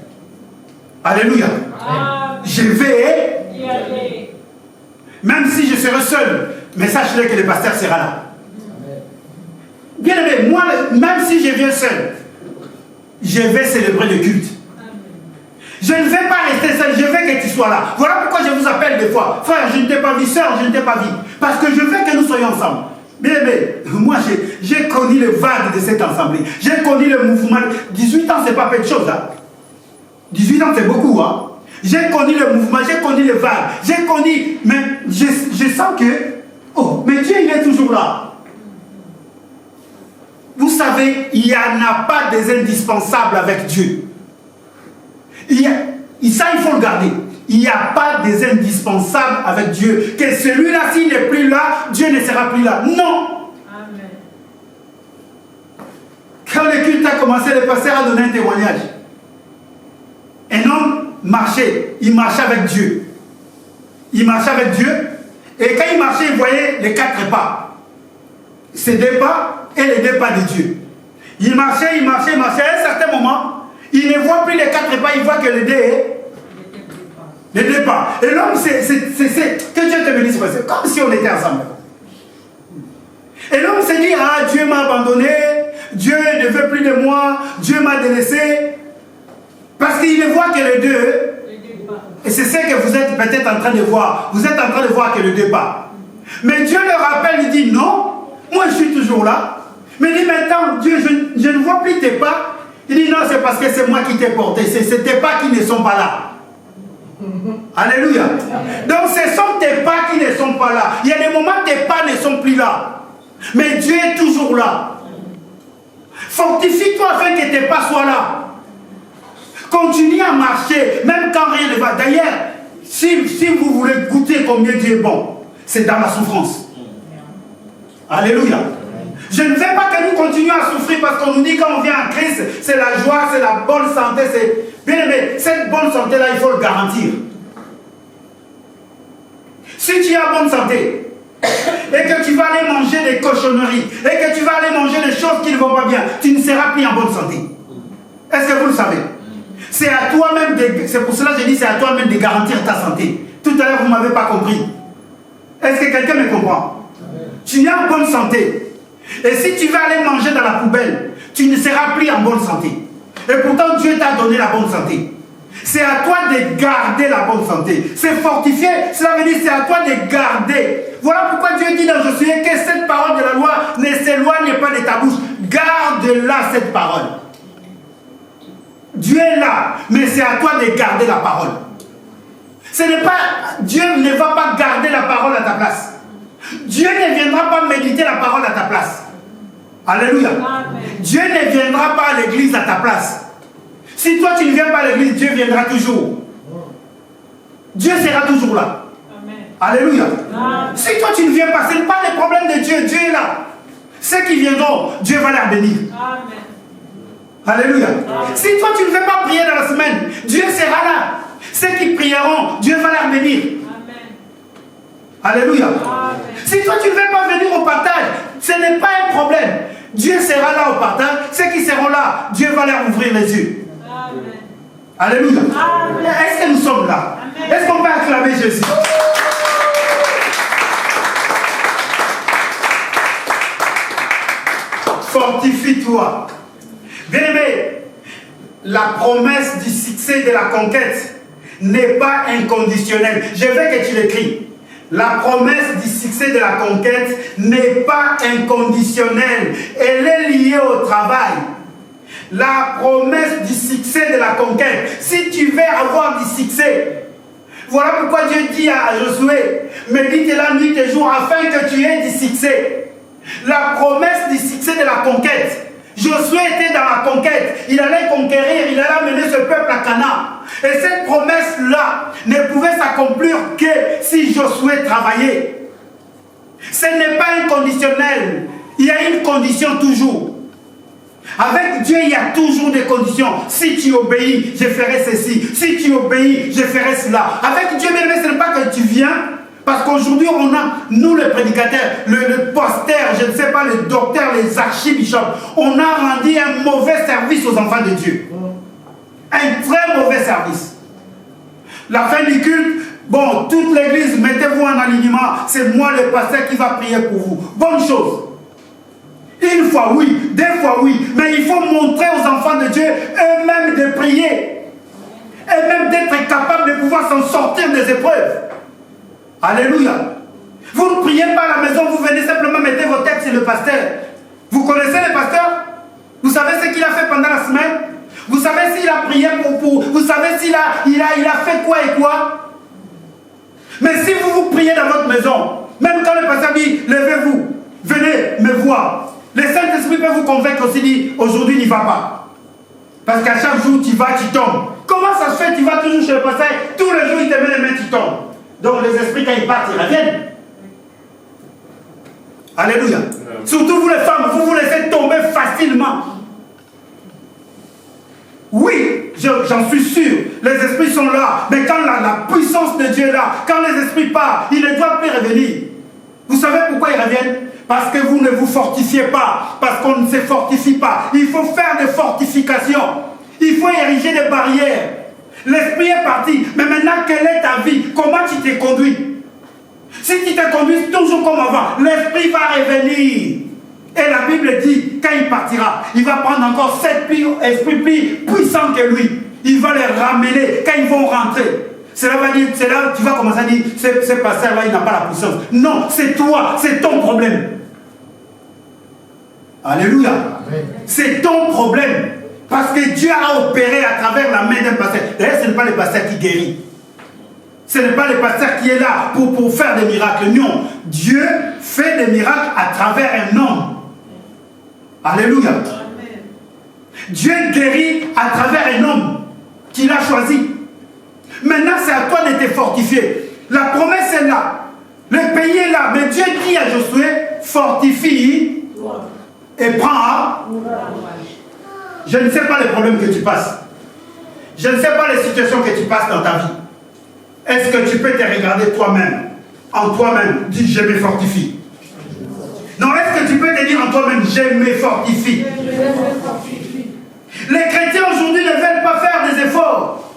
Alléluia. Amen. Je vais y aller. Même si je serai seul, mais sache-le que le pasteur sera là. Amen. Bien aimé, moi, même si je viens seul, je vais célébrer le culte. Amen. Je ne vais pas rester seul, je veux que tu sois là. Voilà pourquoi je vous appelle des fois. Frère, je ne t'ai pas vu, sœur, je ne t'ai pas vu. Parce que je veux que nous soyons ensemble. Bien, moi j'ai connu le vague de cette assemblée. J'ai connu le mouvement. 18 ans, c'est pas peu de choses. Hein. 18 ans, c'est beaucoup. Hein. J'ai connu le mouvement, j'ai connu le vague. J'ai connu. Mais je sens que. Oh, mais Dieu, il est toujours là. Vous savez, il n'y en a pas des indispensables avec Dieu. Ça, il faut le garder. Il n'y a pas des indispensables avec Dieu. Que celui-là, s'il n'est plus là, Dieu ne sera plus là. Non. Amen. Quand le culte a commencé, le pasteur a donné un témoignage. Un homme marchait. Il marchait avec Dieu. Il marchait avec Dieu. Et quand il marchait, il voyait les 4 pas. Ces 2 pas et les 2 pas de Dieu. Il marchait, il marchait, il marchait. À un certain moment, il ne voit plus les 4 pas, il voit que les 2 les 2 pas. Et l'homme, c'est que Dieu te bénisse, c'est comme si on était ensemble. Et l'homme s'est dit, ah, Dieu m'a abandonné, Dieu ne veut plus de moi, Dieu m'a délaissé. Parce qu'il ne voit que les 2. Et c'est ce que vous êtes peut-être en train de voir. Vous êtes en train de voir que les 2 pas. Mais Dieu le rappelle, il dit, non, moi je suis toujours là. Mais il dit, maintenant, Dieu, je ne vois plus tes pas. Il dit, non, c'est parce que c'est moi qui t'ai porté. C'est tes pas qui ne sont pas là. Alléluia. Donc ce sont tes pas qui ne sont pas là. Il y a des moments tes pas ne sont plus là. Mais Dieu est toujours là. Fortifie-toi afin que tes pas soient là. Continuez à marcher, même quand rien ne va. D'ailleurs, si vous voulez goûter combien Dieu est bon, c'est dans la souffrance. Alléluia. Je ne veux pas que nous continuions à souffrir parce qu'on nous dit quand on vient en Christ, c'est la joie, c'est la bonne santé. Bien aimé, cette bonne santé-là, il faut le garantir. Si tu as bonne santé et que tu vas aller manger des cochonneries et que tu vas aller manger des choses qui ne vont pas bien, tu ne seras plus en bonne santé. Est-ce que vous le savez? C'est à toi-même, c'est pour cela que je dis c'est à toi-même de garantir ta santé. Tout à l'heure, vous ne m'avez pas compris. Est-ce que quelqu'un me comprend? Tu es en bonne santé. Et si tu vas aller manger dans la poubelle, tu ne seras plus en bonne santé. Et pourtant, Dieu t'a donné la bonne santé. C'est à toi de garder la bonne santé. C'est fortifié, cela veut dire c'est à toi de garder. Voilà pourquoi Dieu dit dans Josué que cette parole de la loi ne s'éloigne pas de ta bouche. Garde-la cette parole. Dieu est là, mais c'est à toi de garder la parole. Ce n'est pas, Dieu ne va pas garder la parole à ta place. Dieu ne viendra pas méditer la parole à ta place. Alléluia. Amen. Dieu ne viendra pas à l'église à ta place. Si toi tu ne viens pas à l'église, Dieu viendra toujours. Dieu sera toujours là. Amen. Alléluia. Amen. Si toi tu ne viens pas, ce n'est pas le problème de Dieu. Dieu est là. Ceux qui viendront, Dieu va les bénir. Amen. Alléluia. Amen. Si toi tu ne veux pas prier dans la semaine, Dieu sera là. Ceux qui prieront, Dieu va les bénir. Alléluia. Amen. Si toi tu ne veux pas venir au partage, ce n'est pas un problème. Dieu sera là au partage. Ceux qui seront là, Dieu va leur ouvrir les yeux. Amen. Alléluia. Est-ce que nous sommes là? Est-ce qu'on peut acclamer Jésus? Fortifie-toi. Bien-aimé, la promesse du succès de la conquête n'est pas inconditionnelle. Je veux que tu l'écris. La promesse du succès de la conquête n'est pas inconditionnelle. Elle est liée au travail. La promesse du succès de la conquête. Si tu veux avoir du succès, voilà pourquoi Dieu dit à Josué, médite la nuit et jour afin que tu aies du succès. La promesse du succès de la conquête. Josué était dans la conquête. Il allait conquérir, il allait amener ce peuple à Canaan. Et cette promesse-là ne pouvait s'accomplir que si Josué travaillait. Ce n'est pas inconditionnel. Il y a une condition toujours. Avec Dieu, il y a toujours des conditions. Si tu obéis, je ferai ceci. Si tu obéis, je ferai cela. Avec Dieu, mais ce n'est pas que tu viens. Parce qu'aujourd'hui, on a, nous les prédicateurs, le pasteur, je ne sais pas, le docteur, les archibishops, on a rendu un mauvais service aux enfants de Dieu. Un très mauvais service. La fin du culte, bon, toute l'église, mettez-vous en alignement, c'est moi le pasteur qui va prier pour vous. Bonne chose. Une fois oui, deux fois oui, mais il faut montrer aux enfants de Dieu eux-mêmes de prier. Et même d'être capables de pouvoir s'en sortir des épreuves. Alléluia. Vous ne priez pas à la maison, vous venez simplement mettre vos têtes sur le pasteur. Vous connaissez le pasteur? Vous savez ce qu'il a fait pendant la semaine? Vous savez s'il a prié pour vous savez s'il a fait quoi et quoi? Mais si vous priez dans votre maison, même quand le pasteur dit, levez-vous, venez me voir. Le Saint-Esprit peut vous convaincre aussi, dit, aujourd'hui n'y va pas. Parce qu'à chaque jour, tu vas, tu tombes. Comment ça se fait, tu vas toujours chez le pasteur, tous les jours, il te met les mains, tu tombes. Donc les esprits, quand ils partent, ils reviennent. Alléluia. Surtout vous les femmes, vous laissez tomber facilement. Oui, j'en suis sûr, les esprits sont là, mais quand la puissance de Dieu est là, quand les esprits partent, ils ne doivent plus revenir. Vous savez pourquoi ils reviennent? Parce que vous ne vous fortifiez pas, parce qu'on ne se fortifie pas. Il faut faire des fortifications, il faut ériger des barrières. L'esprit est parti, mais maintenant quelle est ta vie? Comment tu t'es conduit? Si tu te conduis toujours comme avant, l'esprit va revenir. Et la Bible dit, quand il partira, il va prendre encore 7 esprits plus puissants que lui. Il va les ramener quand ils vont rentrer. Cela va dire, c'est là tu vas commencer à dire, ce pasteur-là, il n'a pas la puissance. Non, c'est toi, c'est ton problème. Alléluia. C'est ton problème. Parce que Dieu a opéré à travers la main d'un pasteur. D'ailleurs, ce n'est pas le pasteur qui guérit. Ce n'est pas le pasteur qui est là pour faire des miracles. Non. Dieu fait des miracles à travers un homme. Alléluia. Amen. Dieu guérit à travers un homme. Tu l'as choisi. Maintenant, c'est à toi de te fortifier. La promesse est là. Le pays est là. Mais Dieu dit à Josué, fortifie et prends. Je ne sais pas les problèmes que tu passes. Je ne sais pas les situations que tu passes dans ta vie. Est-ce que tu peux te regarder toi-même, en toi-même, dis je me fortifie. Non, est-ce que tu peux te dire en toi-même, je me fortifie. Les chrétiens aujourd'hui ne veulent pas faire des efforts.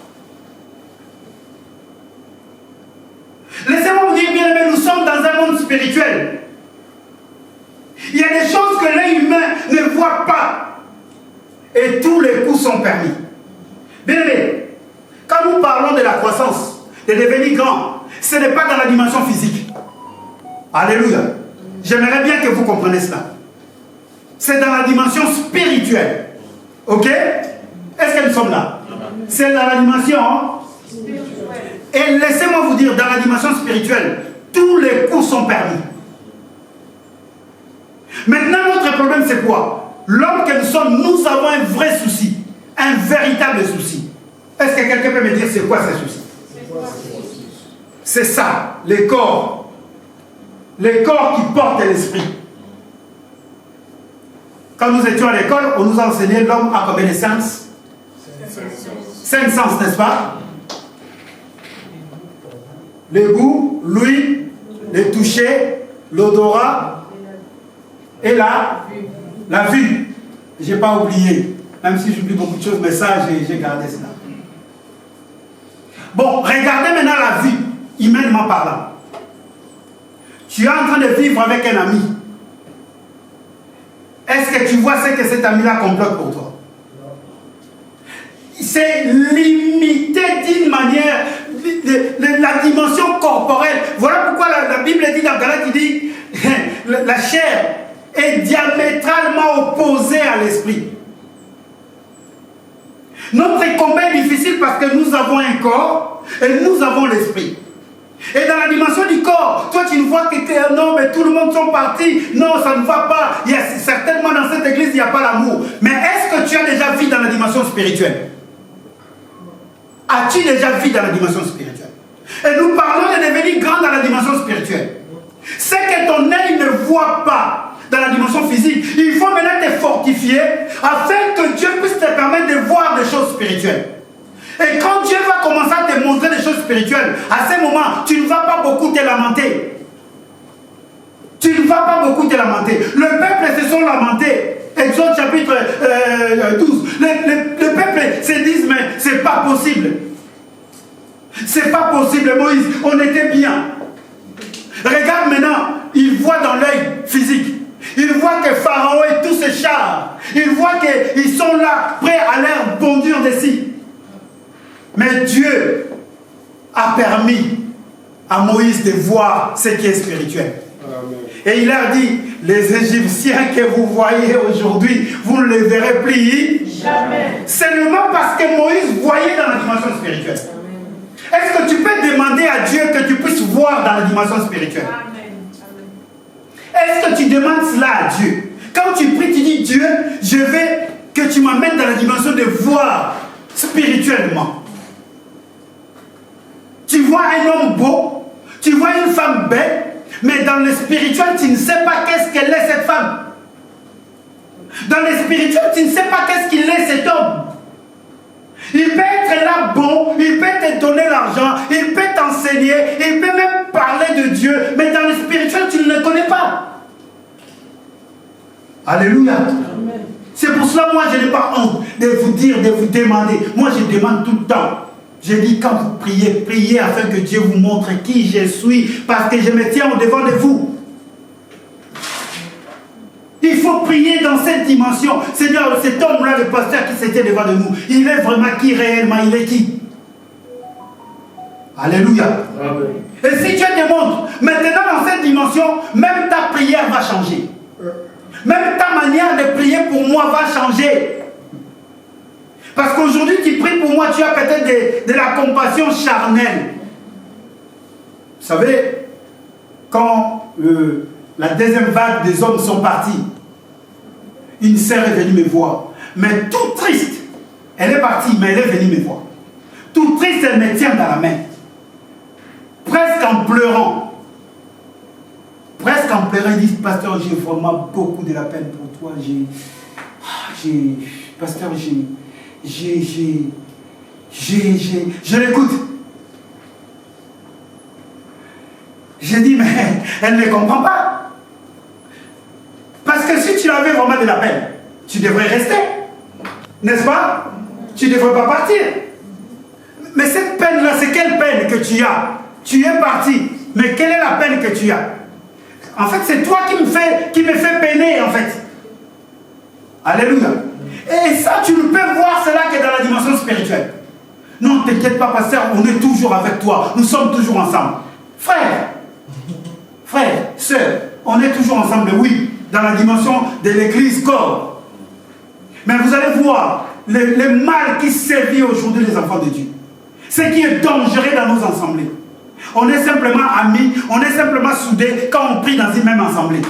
Laissez-moi vous dire, bien aimé, nous sommes dans un monde spirituel. Il y a des choses que l'œil humain ne voit pas. Et tous les coups sont permis. Bien aimé, quand nous parlons de la croissance, de devenir grand, ce n'est pas dans la dimension physique. Alléluia. J'aimerais bien que vous compreniez cela. C'est dans la dimension spirituelle. Ok? Est-ce que nous sommes là? C'est dans la dimension spirituelle. Et laissez-moi vous dire, dans la dimension spirituelle, tous les coups sont permis. Maintenant, notre problème, c'est quoi? L'homme que nous sommes, nous avons un vrai souci. Un véritable souci. Est-ce que quelqu'un peut me dire c'est quoi ce souci? C'est ça, les corps. Les corps qui portent l'esprit. Quand nous étions à l'école, on nous a enseigné l'homme a combien de sens? 5 sens, n'est-ce pas? Le goût, l'ouïe, le toucher, l'odorat et la vue. Je n'ai pas oublié, même si j'oublie beaucoup de choses, mais ça, j'ai gardé cela. Bon, regardez maintenant la vue, humainement parlant. Tu es en train de vivre avec un ami. Est-ce que tu vois ce que cet ami-là complote pour toi? C'est limité d'une manière, la dimension corporelle. Voilà pourquoi la Bible dit dans Galates, il dit, la chair est diamétralement opposée à l'esprit. Notre combat est difficile parce que nous avons un corps et nous avons l'esprit. Et dans la dimension du corps, toi tu ne vois que tu es un homme et tout le monde sont partis. Non, ça ne va pas. Il y a, certainement dans cette église, il n'y a pas l'amour. Mais est-ce que tu as déjà vu dans la dimension spirituelle? As-tu déjà vu dans la dimension spirituelle? Et nous parlons de devenir grand dans la dimension spirituelle. C'est que ton œil ne voit pas dans la dimension physique. Il faut maintenant te fortifier afin que Dieu puisse te permettre de voir des choses spirituelles. Et quand Dieu va commencer à te montrer des choses spirituelles, à ce moment, tu ne vas pas beaucoup te lamenter. Tu ne vas pas beaucoup te lamenter. Le peuple se sont lamentés. Exode chapitre 12. Le peuple se dit, mais c'est pas possible. C'est pas possible, Moïse. On était bien. Regarde maintenant, il voit dans l'œil physique. Il voit que Pharaon et tous ses chars, il voit qu'ils sont là, prêts à leur bondir dessus. Mais Dieu a permis à Moïse de voir ce qui est spirituel. Amen. Et il leur dit, les Égyptiens que vous voyez aujourd'hui, vous ne les verrez plus jamais. Seulement parce que Moïse voyait dans la dimension spirituelle. Est-ce que tu peux demander à Dieu que tu puisses voir dans la dimension spirituelle? Amen. Est-ce que tu demandes cela à Dieu? Quand tu pries, tu dis, Dieu, je veux que tu m'amènes dans la dimension de voir spirituellement. Tu vois un homme beau, tu vois une femme belle, mais dans le spirituel, tu ne sais pas qu'est-ce qu'elle est cette femme. Dans le spirituel, tu ne sais pas qu'est-ce qu'il est cet homme. Il peut être là bon, il peut te donner l'argent, il peut t'enseigner, il peut même parler de Dieu, mais dans le spirituel, tu ne le connais pas. Alléluia. C'est pour cela, moi, je n'ai pas honte de vous dire, de vous demander. Moi, je demande tout le temps. Je dis, quand vous priez, priez afin que Dieu vous montre qui je suis, parce que je me tiens au-devant de vous. Il faut prier dans cette dimension. Seigneur, cet homme-là, le pasteur qui s'était devant de nous, il est vraiment qui réellement? Il est qui? Alléluia. Amen. Et si Dieu te montre, maintenant dans cette dimension, même ta prière va changer. Même ta manière de prier pour moi va changer. Parce qu'aujourd'hui, tu pries pour moi, tu as peut-être de la compassion charnelle. Vous savez, quand la deuxième vague des hommes sont partis, une sœur est venue me voir. Mais tout triste, elle est partie, mais elle est venue me voir. Tout triste, elle me tient dans la main. Presque en pleurant. Presque en pleurant, ils disent, pasteur, j'ai vraiment beaucoup de la peine pour toi. Pasteur, je l'écoute. J'ai dit, mais elle ne comprend pas. Parce que si tu avais vraiment de la peine, tu devrais rester. N'est-ce pas? Tu ne devrais pas partir. Mais cette peine-là, c'est quelle peine que tu as? Tu es parti. Mais quelle est la peine que tu as? En fait, c'est toi qui me fait peiner, en fait. Alléluia. Et ça, tu ne peux voir cela que dans la dimension spirituelle. Non, t'inquiète pas, pasteur, on est toujours avec toi. Nous sommes toujours ensemble. Frère, sœur, on est toujours ensemble, oui, dans la dimension de l'église corps. Mais vous allez voir le mal qui sévit aujourd'hui les enfants de Dieu. Ce qui est dangereux dans nos assemblées. On est simplement amis, on est simplement soudés quand on prie dans une même assemblée.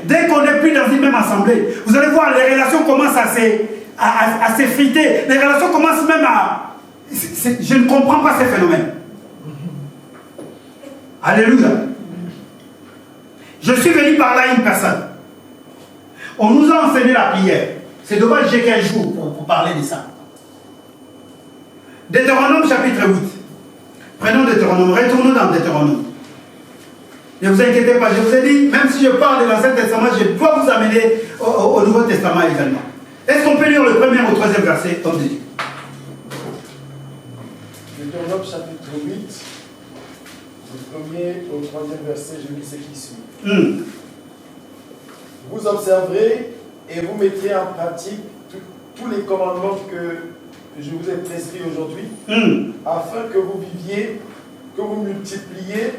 Dès qu'on n'est plus dans une même assemblée, vous allez voir, les relations commencent à s'effriter. Les relations commencent même à... Je ne comprends pas ces phénomènes. Alléluia. Je suis venu par là une personne. On nous a enseigné la prière. C'est dommage, j'ai qu'un jour pour parler de ça. Deutéronome chapitre 8. Prenons Deutéronome, retournons dans Deutéronome. Ne vous inquiétez pas, je vous ai dit, même si je parle de l'Ancien Testament, je dois vous amener au Nouveau Testament également. Est-ce qu'on peut lire le premier au troisième verset, homme de Dieu? Deutéronome chapitre 8, du premier au troisième verset, je lis ce qui suit. Vous observerez et vous mettrez en pratique tous les commandements que je vous ai prescrits aujourd'hui, afin que vous viviez, que vous multipliez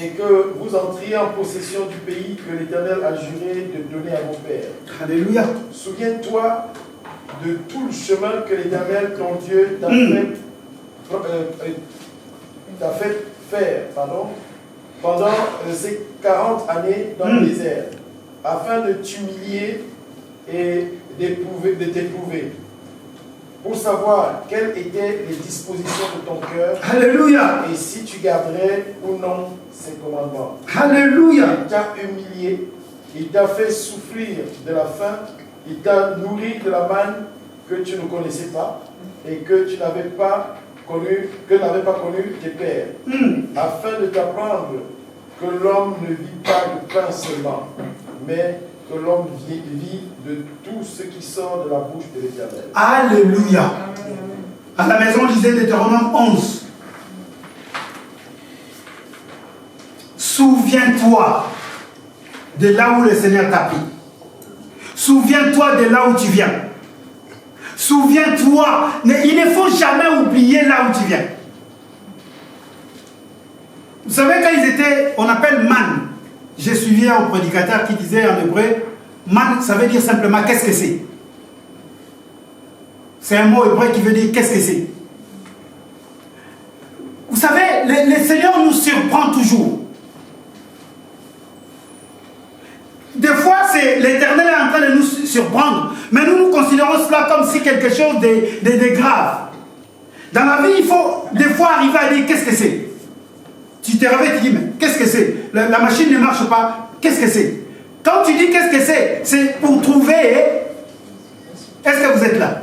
et que vous entriez en possession du pays que l'Éternel a juré de donner à vos pères. Alléluia. Souviens-toi de tout le chemin que l'Éternel, ton Dieu, t'a fait faire pendant ces 40 années dans le désert, afin de t'humilier et de t'éprouver, pour savoir quelles étaient les dispositions de ton cœur. Alléluia. Et si tu garderais ou non ces commandements. Alléluia. Il t'a humilié, il t'a fait souffrir de la faim, il t'a nourri de la manne que tu ne connaissais pas et que tu n'avais pas connu, tes pères, afin de t'apprendre que l'homme ne vit pas de pain seulement, mais que l'homme vit de tout ce qui sort de la bouche de l'Éternel. Alléluia. À la maison, lisez Deutéronome 11. Souviens-toi de là où le Seigneur t'a pris. Souviens-toi de là où tu viens. Souviens-toi. Il ne faut jamais oublier là où tu viens. Vous savez, quand ils étaient, on appelle man. J'ai suivi un prédicateur qui disait en hébreu, man, ça veut dire simplement qu'est-ce que c'est. C'est un mot hébreu qui veut dire qu'est-ce que c'est. Vous savez, le Seigneur nous surprend toujours. Des fois, l'Éternel est en train de nous surprendre, mais nous considérons cela comme si quelque chose de grave. Dans la vie, il faut des fois arriver à dire qu'est-ce que c'est. Tu te réveilles, tu dis, mais qu'est-ce que c'est? La machine ne marche pas, qu'est-ce que c'est? Quand tu dis qu'est-ce que c'est pour trouver. Est-ce que vous êtes là?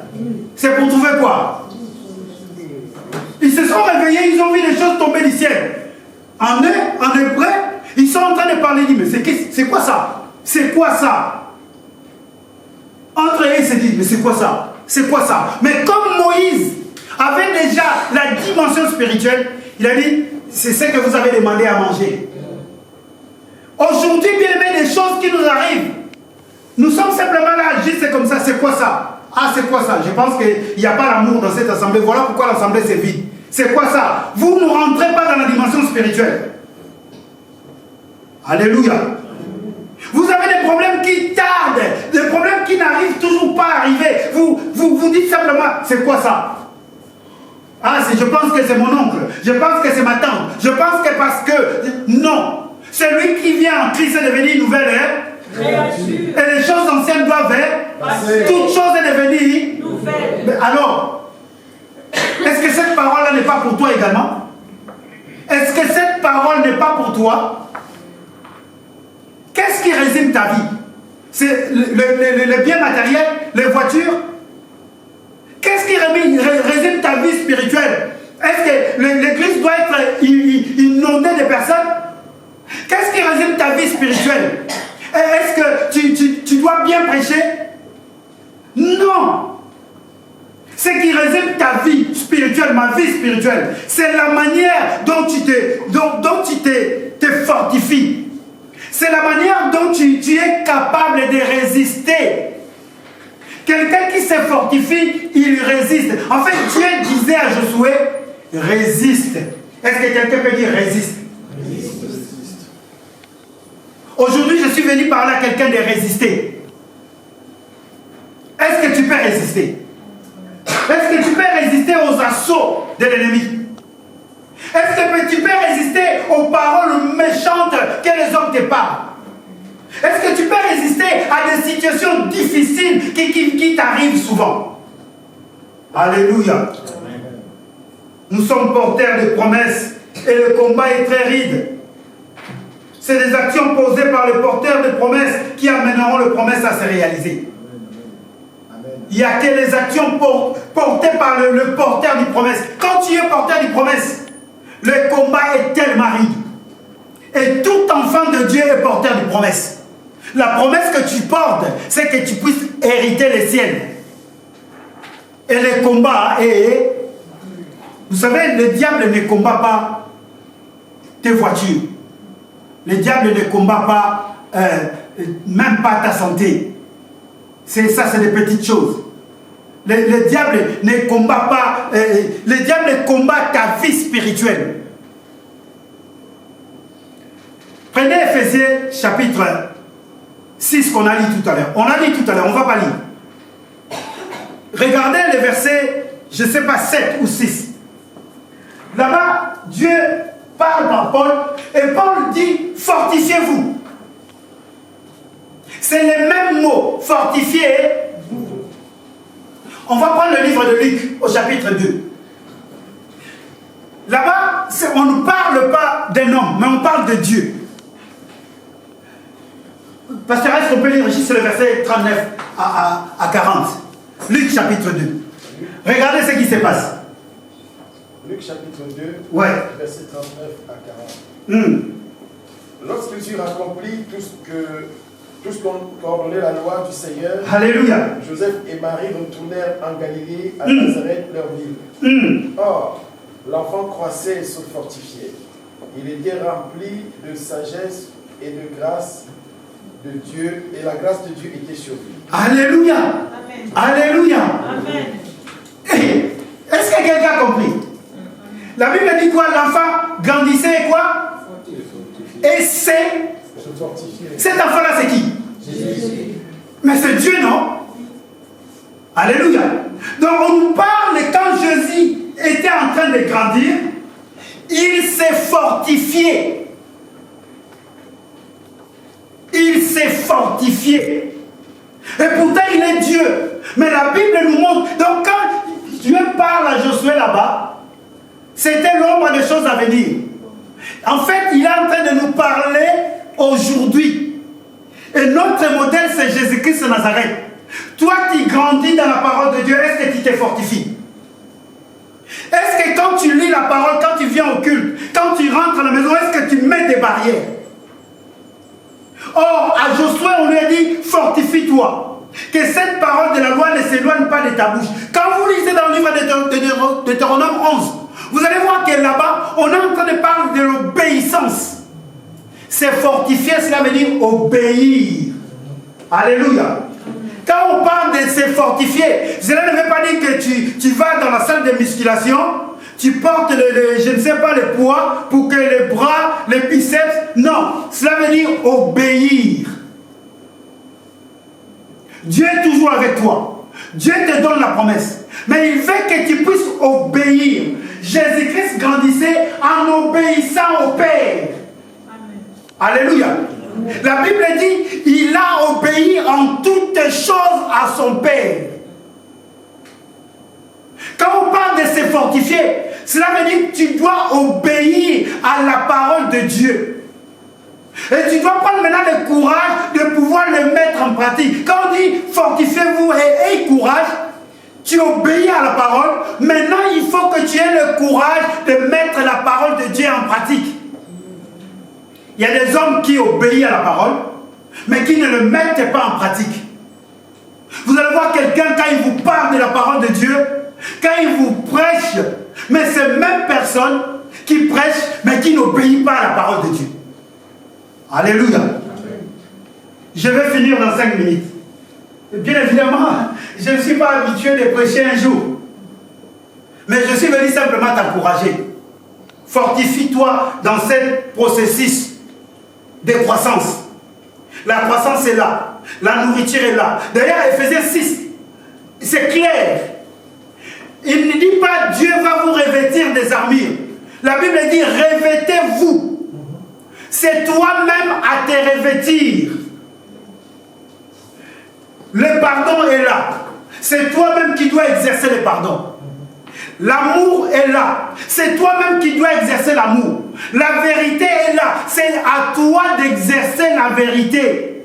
C'est pour trouver quoi? Ils se sont réveillés, ils ont vu les choses tomber du ciel. En hébreu, ils sont en train de parler, mais c'est quoi ça? C'est quoi ça? Entre eux, ils se disent, mais c'est quoi ça? C'est quoi ça? Mais comme Moïse avait déjà la dimension spirituelle, il a dit, c'est ce que vous avez demandé à manger. Aujourd'hui, bien aimé, des choses qui nous arrivent. Nous sommes simplement là, juste c'est comme ça, c'est quoi ça? Ah, c'est quoi ça? Je pense qu'il n'y a pas l'amour dans cette assemblée. Voilà pourquoi l'assemblée c'est vide. C'est quoi ça? Vous ne rentrez pas dans la dimension spirituelle. Alléluia. Vous avez des problèmes qui tardent, des problèmes qui n'arrivent toujours pas à arriver. Vous dites simplement, c'est quoi ça? Ah, je pense que c'est mon oncle, je pense que c'est ma tante, je pense que parce que... Non. Celui qui vient en Christ est devenu une nouvelle ère. Et les choses anciennes doivent être. Toute chose est devenue nouvelle. Mais alors, est-ce que cette parole pas pour toi également? Est-ce que cette parole n'est pas pour toi? Qu'est-ce qui résume ta vie? C'est le bien matériel, les voitures? Qu'est-ce qui résume ta vie spirituelle? Est-ce que l'église doit être inondée de personnes? Qu'est-ce qui résume ta vie spirituelle? Est-ce que tu dois bien prêcher? Non! Ce qui résume ta vie spirituelle, ma vie spirituelle, c'est la manière dont tu te fortifies. C'est la manière dont tu es capable de résister. Quelqu'un qui se fortifie, il résiste. En fait, Dieu disait à Josué, résiste. Est-ce que quelqu'un peut dire résiste? Aujourd'hui, je suis venu parler à quelqu'un de résister. Est-ce que tu peux résister? Est-ce que tu peux résister aux assauts de l'ennemi? Est-ce que tu peux résister aux paroles méchantes que les hommes te parlent? Est-ce que tu peux résister à des situations difficiles qui t'arrivent souvent? Alléluia. Nous sommes porteurs de promesses et le combat est très ride. C'est des actions posées par les porteurs de promesses qui amèneront les promesses à se réaliser. Il n'y a que les actions portées par le porteur du promesse. Quand tu es porteur du promesse, le combat est tellement ride. Et tout enfant de Dieu est porteur du promesse. La promesse que tu portes, c'est que tu puisses hériter les siennes. Et le combat est... Vous savez, le diable ne combat pas tes voitures. Le diable ne combat pas, même pas ta santé. Ça, c'est des petites choses. Le diable ne combat pas, le diable combat ta vie spirituelle. Prenez Ephésiens chapitre 6 qu'on a lu tout à l'heure. On a lu tout à l'heure, on ne va pas lire. Regardez les versets, je ne sais pas, 7 ou 6. Là-bas, Dieu parle par Paul, et Paul dit, fortifiez-vous. C'est les mêmes mots, fortifiez-vous. On va prendre le livre de Luc, au chapitre 2. Là-bas, on ne parle pas d'un homme, mais on parle de Dieu. Pasteur, est-ce qu'on peut lire juste le verset 39 à 40? Luc chapitre 2. Regardez ce qui se passe. Luc chapitre 2, ouais. Verset 39 à 40. Lorsqu'ils eurent accompli tout ce qu'ordonnait la loi du Seigneur, Alléluia. Joseph et Marie retournèrent en Galilée, à Nazareth, leur ville. Or, l'enfant croissait et se fortifiait. Il était rempli de sagesse et de grâce de Dieu, et la grâce de Dieu était sur lui. Alléluia. Amen. Alléluia. Amen. Est-ce que quelqu'un a compris? La Bible dit quoi? L'enfant grandissait et quoi? Et c'est... Cet enfant-là, c'est qui? Jésus. Mais c'est Dieu, non? Alléluia. Donc on nous parle quand Jésus était en train de grandir, il s'est fortifié. Il s'est fortifié. Et pourtant il est Dieu. Mais la Bible nous montre. Donc quand Dieu parle à Josué là-bas, c'était l'ombre des choses à venir. En fait, il est en train de nous parler aujourd'hui. Et notre modèle, c'est Jésus-Christ de Nazareth. Toi qui grandis dans la parole de Dieu, est-ce que tu te fortifies? Est-ce que quand tu lis la parole, quand tu viens au culte, quand tu rentres à la maison, est-ce que tu mets des barrières? Or, à Josué, on lui a dit, fortifie-toi. Que cette parole de la loi ne s'éloigne pas de ta bouche. Quand vous lisez dans le livre de Deutéronome 11, vous allez voir que là-bas, on est en train de parler de l'obéissance. C'est fortifier, cela veut dire obéir. Alléluia. Quand on parle de se fortifier, cela ne veut pas dire que tu vas dans la salle de musculation, tu portes je ne sais pas, le poids pour que les bras, les biceps. Non, cela veut dire obéir. Dieu est toujours avec toi. Dieu te donne la promesse. Mais il veut que tu puisses obéir. Jésus-Christ grandissait en obéissant au Père. Amen. Alléluia. La Bible dit, il a obéi en toutes choses à son Père. Quand on parle de se fortifier, Cela veut dire que tu dois obéir à la parole de Dieu. Et tu dois prendre maintenant le courage de pouvoir le mettre en pratique. Quand on dit fortifiez-vous et ayez courage, tu obéis à la parole. Maintenant, il faut que tu aies le courage de mettre la parole de Dieu en pratique. Il y a des hommes qui obéissent à la parole, mais qui ne le mettent pas en pratique. Vous allez voir quelqu'un, quand il vous parle de la parole de Dieu, quand il vous prêche, mais c'est même personne qui prêche, mais qui n'obéit pas à la parole de Dieu. Alléluia. Je vais finir dans 5 minutes. Bien évidemment, je ne suis pas habitué de prêcher un jour. Mais je suis venu simplement t'encourager. Fortifie-toi dans ce processus de croissance. La croissance est là. La nourriture est là. D'ailleurs, Ephésiens 6, c'est clair. Il ne dit pas Dieu va vous revêtir des armures. La Bible dit revêtez-vous. C'est toi-même à te revêtir. Le pardon est là. C'est toi-même qui dois exercer le pardon. L'amour est là. C'est toi-même qui dois exercer l'amour. La vérité est là. C'est à toi d'exercer la vérité.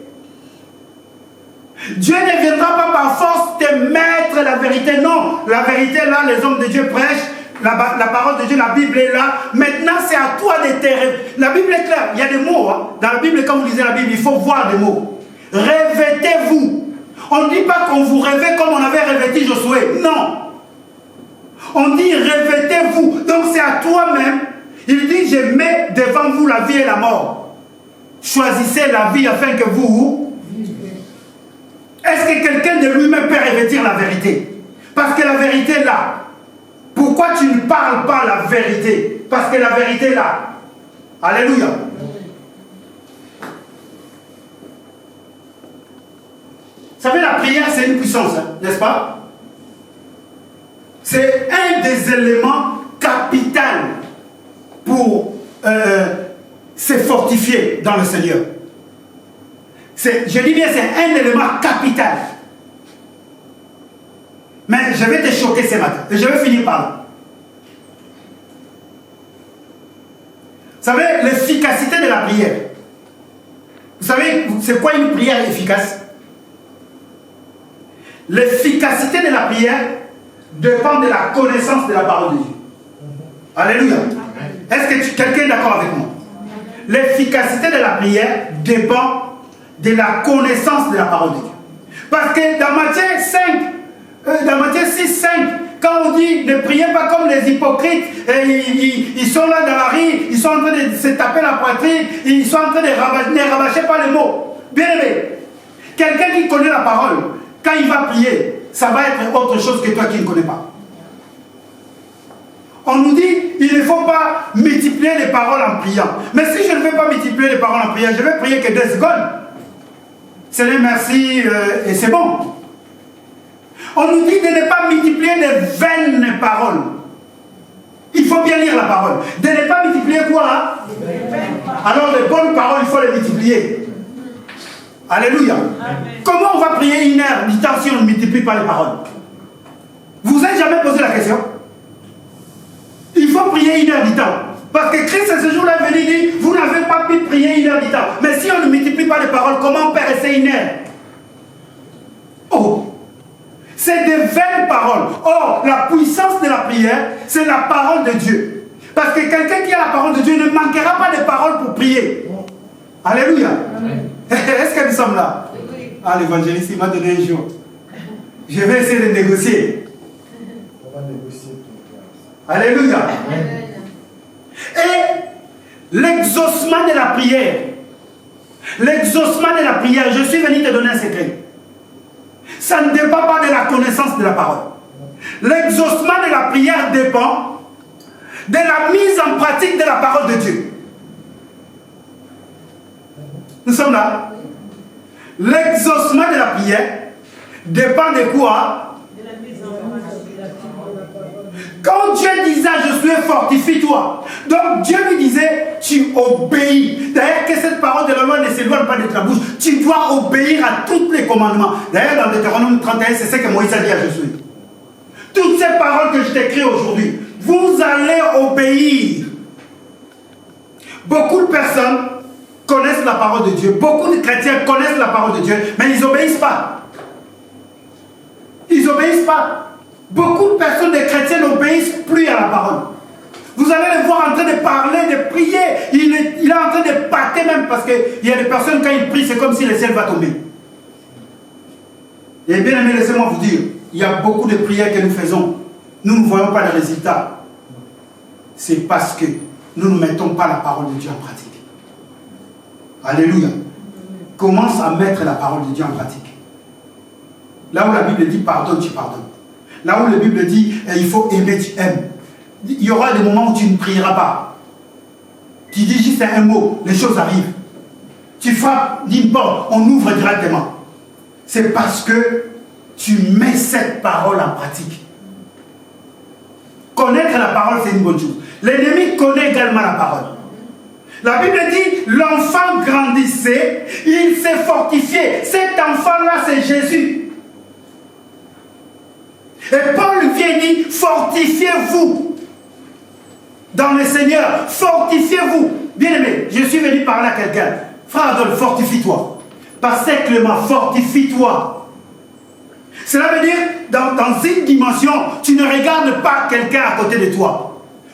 Dieu ne viendra pas par force te mettre la vérité. Non, la vérité est là, les hommes de Dieu prêchent. La parole de Dieu, la Bible est là. Maintenant, c'est à toi de te... La Bible est claire. Il y a des mots. Hein. Dans la Bible, quand vous lisez la Bible, il faut voir des mots. Revêtez-vous. On ne dit pas qu'on vous revêt comme on avait revêti Josué. Non. On dit revêtez-vous. Donc c'est à toi-même. Il dit je mets devant vous la vie et la mort. Choisissez la vie afin que vous... Est-ce que quelqu'un de lui-même peut revêtir la vérité? Parce que la vérité est là. Pourquoi tu ne parles pas la vérité? Parce que la vérité est là. Alléluia. Vous savez, la prière, c'est une puissance, hein, n'est-ce pas? C'est un des éléments capitaux pour se fortifier dans le Seigneur. Je dis bien, c'est un élément capital. Mais je vais te choquer ce matin. Et je vais finir par là. Vous savez, l'efficacité de la prière. Vous savez, c'est quoi une prière efficace? L'efficacité de la prière dépend de la connaissance de la parole de Dieu. Alléluia. Est-ce que quelqu'un est d'accord avec moi? L'efficacité de la prière dépend de la connaissance de la parole de Dieu. Parce que dans Matthieu 5, dans Matthieu 6, 5, quand on dit ne priez pas comme les hypocrites, ils sont là dans la rue, ils sont en train de se taper la poitrine, ils sont en train de rabâcher pas les mots. Bien aimé, quelqu'un qui connaît la parole, quand il va prier, ça va être autre chose que toi qui ne connais pas. On nous dit, il ne faut pas multiplier les paroles en priant. Mais si je ne veux pas multiplier les paroles en priant, je vais prier que 2 secondes. Seigneur, merci, et c'est bon. On nous dit de ne pas multiplier de vaines paroles. Il faut bien lire la parole. De ne pas multiplier quoi, hein? Alors les bonnes paroles, il faut les multiplier. Alléluia. Amen. Comment on va prier 1 heure du temps si on ne multiplie pas les paroles? Vous vous êtes jamais posé la question? Il faut prier 1 heure du temps. Parce que Christ, à ce jour-là, venu dit, vous n'avez pas pu prier 1 heure du temps. Mais si on ne multiplie pas les paroles, comment on peut rester 1 heure? Oh! C'est des vaines paroles. Or, la puissance de la prière, c'est la parole de Dieu. Parce que quelqu'un qui a la parole de Dieu ne manquera pas de paroles pour prier. Alléluia. Est-ce que nous sommes là? Ah, l'évangéliste, il m'a donné un jour. Je vais essayer de négocier. On va négocier. Alléluia. Et l'exaucement de la prière. L'exaucement de la prière, je suis venu te donner un secret. Ça ne dépend pas de la connaissance de la parole. L'exaucement de la prière dépend de la mise en pratique de la parole de Dieu. Nous sommes là. L'exaucement de la prière dépend de quoi? De la mise en pratique. Quand Dieu disait à Josué, fortifie-toi. Donc Dieu lui disait, tu obéis. D'ailleurs, que cette parole de la loi ne s'éloigne pas de ta bouche. Tu dois obéir à tous les commandements. D'ailleurs, dans Deutéronome 31, c'est ce que Moïse a dit à Josué. Toutes ces paroles que je t'écris aujourd'hui, Vous allez obéir. Beaucoup de personnes connaissent la parole de Dieu. Beaucoup de chrétiens connaissent la parole de Dieu, mais ils n'obéissent pas. Ils n'obéissent pas. Beaucoup de personnes, des chrétiens, n'obéissent plus à la parole. Vous allez le voir en train de parler, de prier. Il est en train de pâter même parce qu'il y a des personnes, quand ils prient, c'est comme si le ciel va tomber. Et bien aimé, laissez-moi vous dire, il y a beaucoup de prières que nous faisons. Nous ne voyons pas les résultats. C'est parce que nous ne mettons pas la parole de Dieu en pratique. Alléluia. Commence à mettre la parole de Dieu en pratique. Là où la Bible dit pardonne, tu pardonnes. Là où la Bible dit il faut aimer, tu aimes. Il y aura des moments où tu ne prieras pas. Tu dis juste un mot, les choses arrivent. Tu frappes, n'importe, on ouvre directement. C'est parce que tu mets cette parole en pratique. Connaître la parole, c'est une bonne chose. L'ennemi connaît également la parole. La Bible dit, l'enfant grandissait, il s'est fortifié. Cet enfant-là, c'est Jésus. Et Paul vient dire, fortifiez-vous dans le Seigneur. Fortifiez-vous. Bien aimé, je suis venu parler à quelqu'un. Frère Adolphe, fortifie-toi. Pasteur Clément, fortifie-toi. Cela veut dire, dans une dimension, tu ne regardes pas quelqu'un à côté de toi.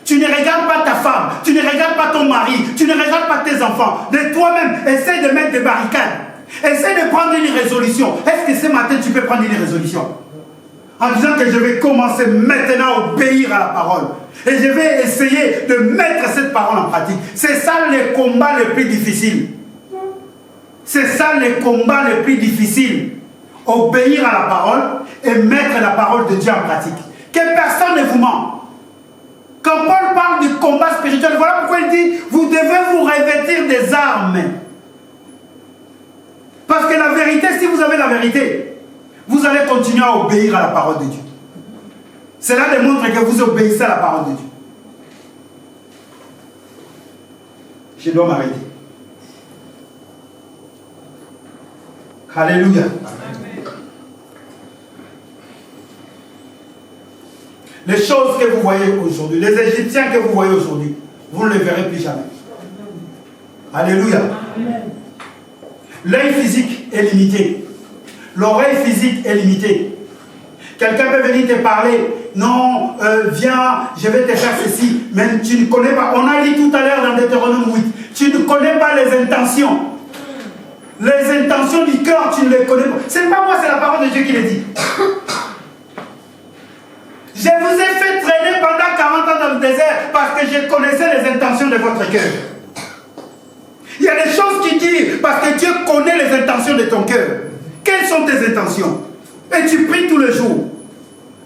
Tu ne regardes pas ta femme, tu ne regardes pas ton mari, tu ne regardes pas tes enfants. De toi-même, essaie de mettre des barricades. Essaie de prendre une résolution. Est-ce que ce matin, tu peux prendre une résolution? En disant que je vais commencer maintenant à obéir à la parole. Et je vais essayer de mettre cette parole en pratique. C'est ça le combat le plus difficile. C'est ça le combat le plus difficile. Obéir à la parole et mettre la parole de Dieu en pratique. Que personne ne vous ment. Quand Paul parle du combat spirituel, voilà pourquoi il dit, vous devez vous revêtir des armes. Parce que la vérité, si vous avez la vérité, vous allez continuer à obéir à la parole de Dieu. Cela démontre que vous obéissez à la parole de Dieu. Je dois m'arrêter. Alléluia. Les choses que vous voyez aujourd'hui, les Égyptiens que vous voyez aujourd'hui, vous ne les verrez plus jamais. Alléluia. L'œil physique est limité. L'oreille physique est limitée. Quelqu'un peut venir te parler. Non, viens, je vais te faire ceci. Mais tu ne connais pas. On a dit tout à l'heure dans Deutéronome 8. Tu ne connais pas les intentions. Les intentions du cœur, tu ne les connais pas. Ce n'est pas moi, c'est la parole de Dieu qui le dit. Je vous ai fait traîner pendant 40 ans dans le désert parce que je connaissais les intentions de votre cœur. Il y a des choses qui disent parce que Dieu connaît les intentions de ton cœur. Quelles sont tes intentions? Et tu pries tous les jours.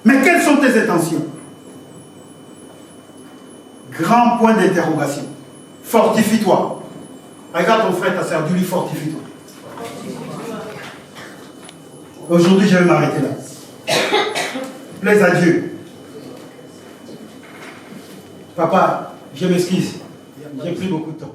Mais quelles sont tes intentions? Grand point d'interrogation. Fortifie-toi. Regarde ton frère, ta soeur, dis-lui fortifie-toi. Aujourd'hui, je vais m'arrêter là. Plaise à Dieu. Papa, je m'excuse. J'ai pris beaucoup de temps.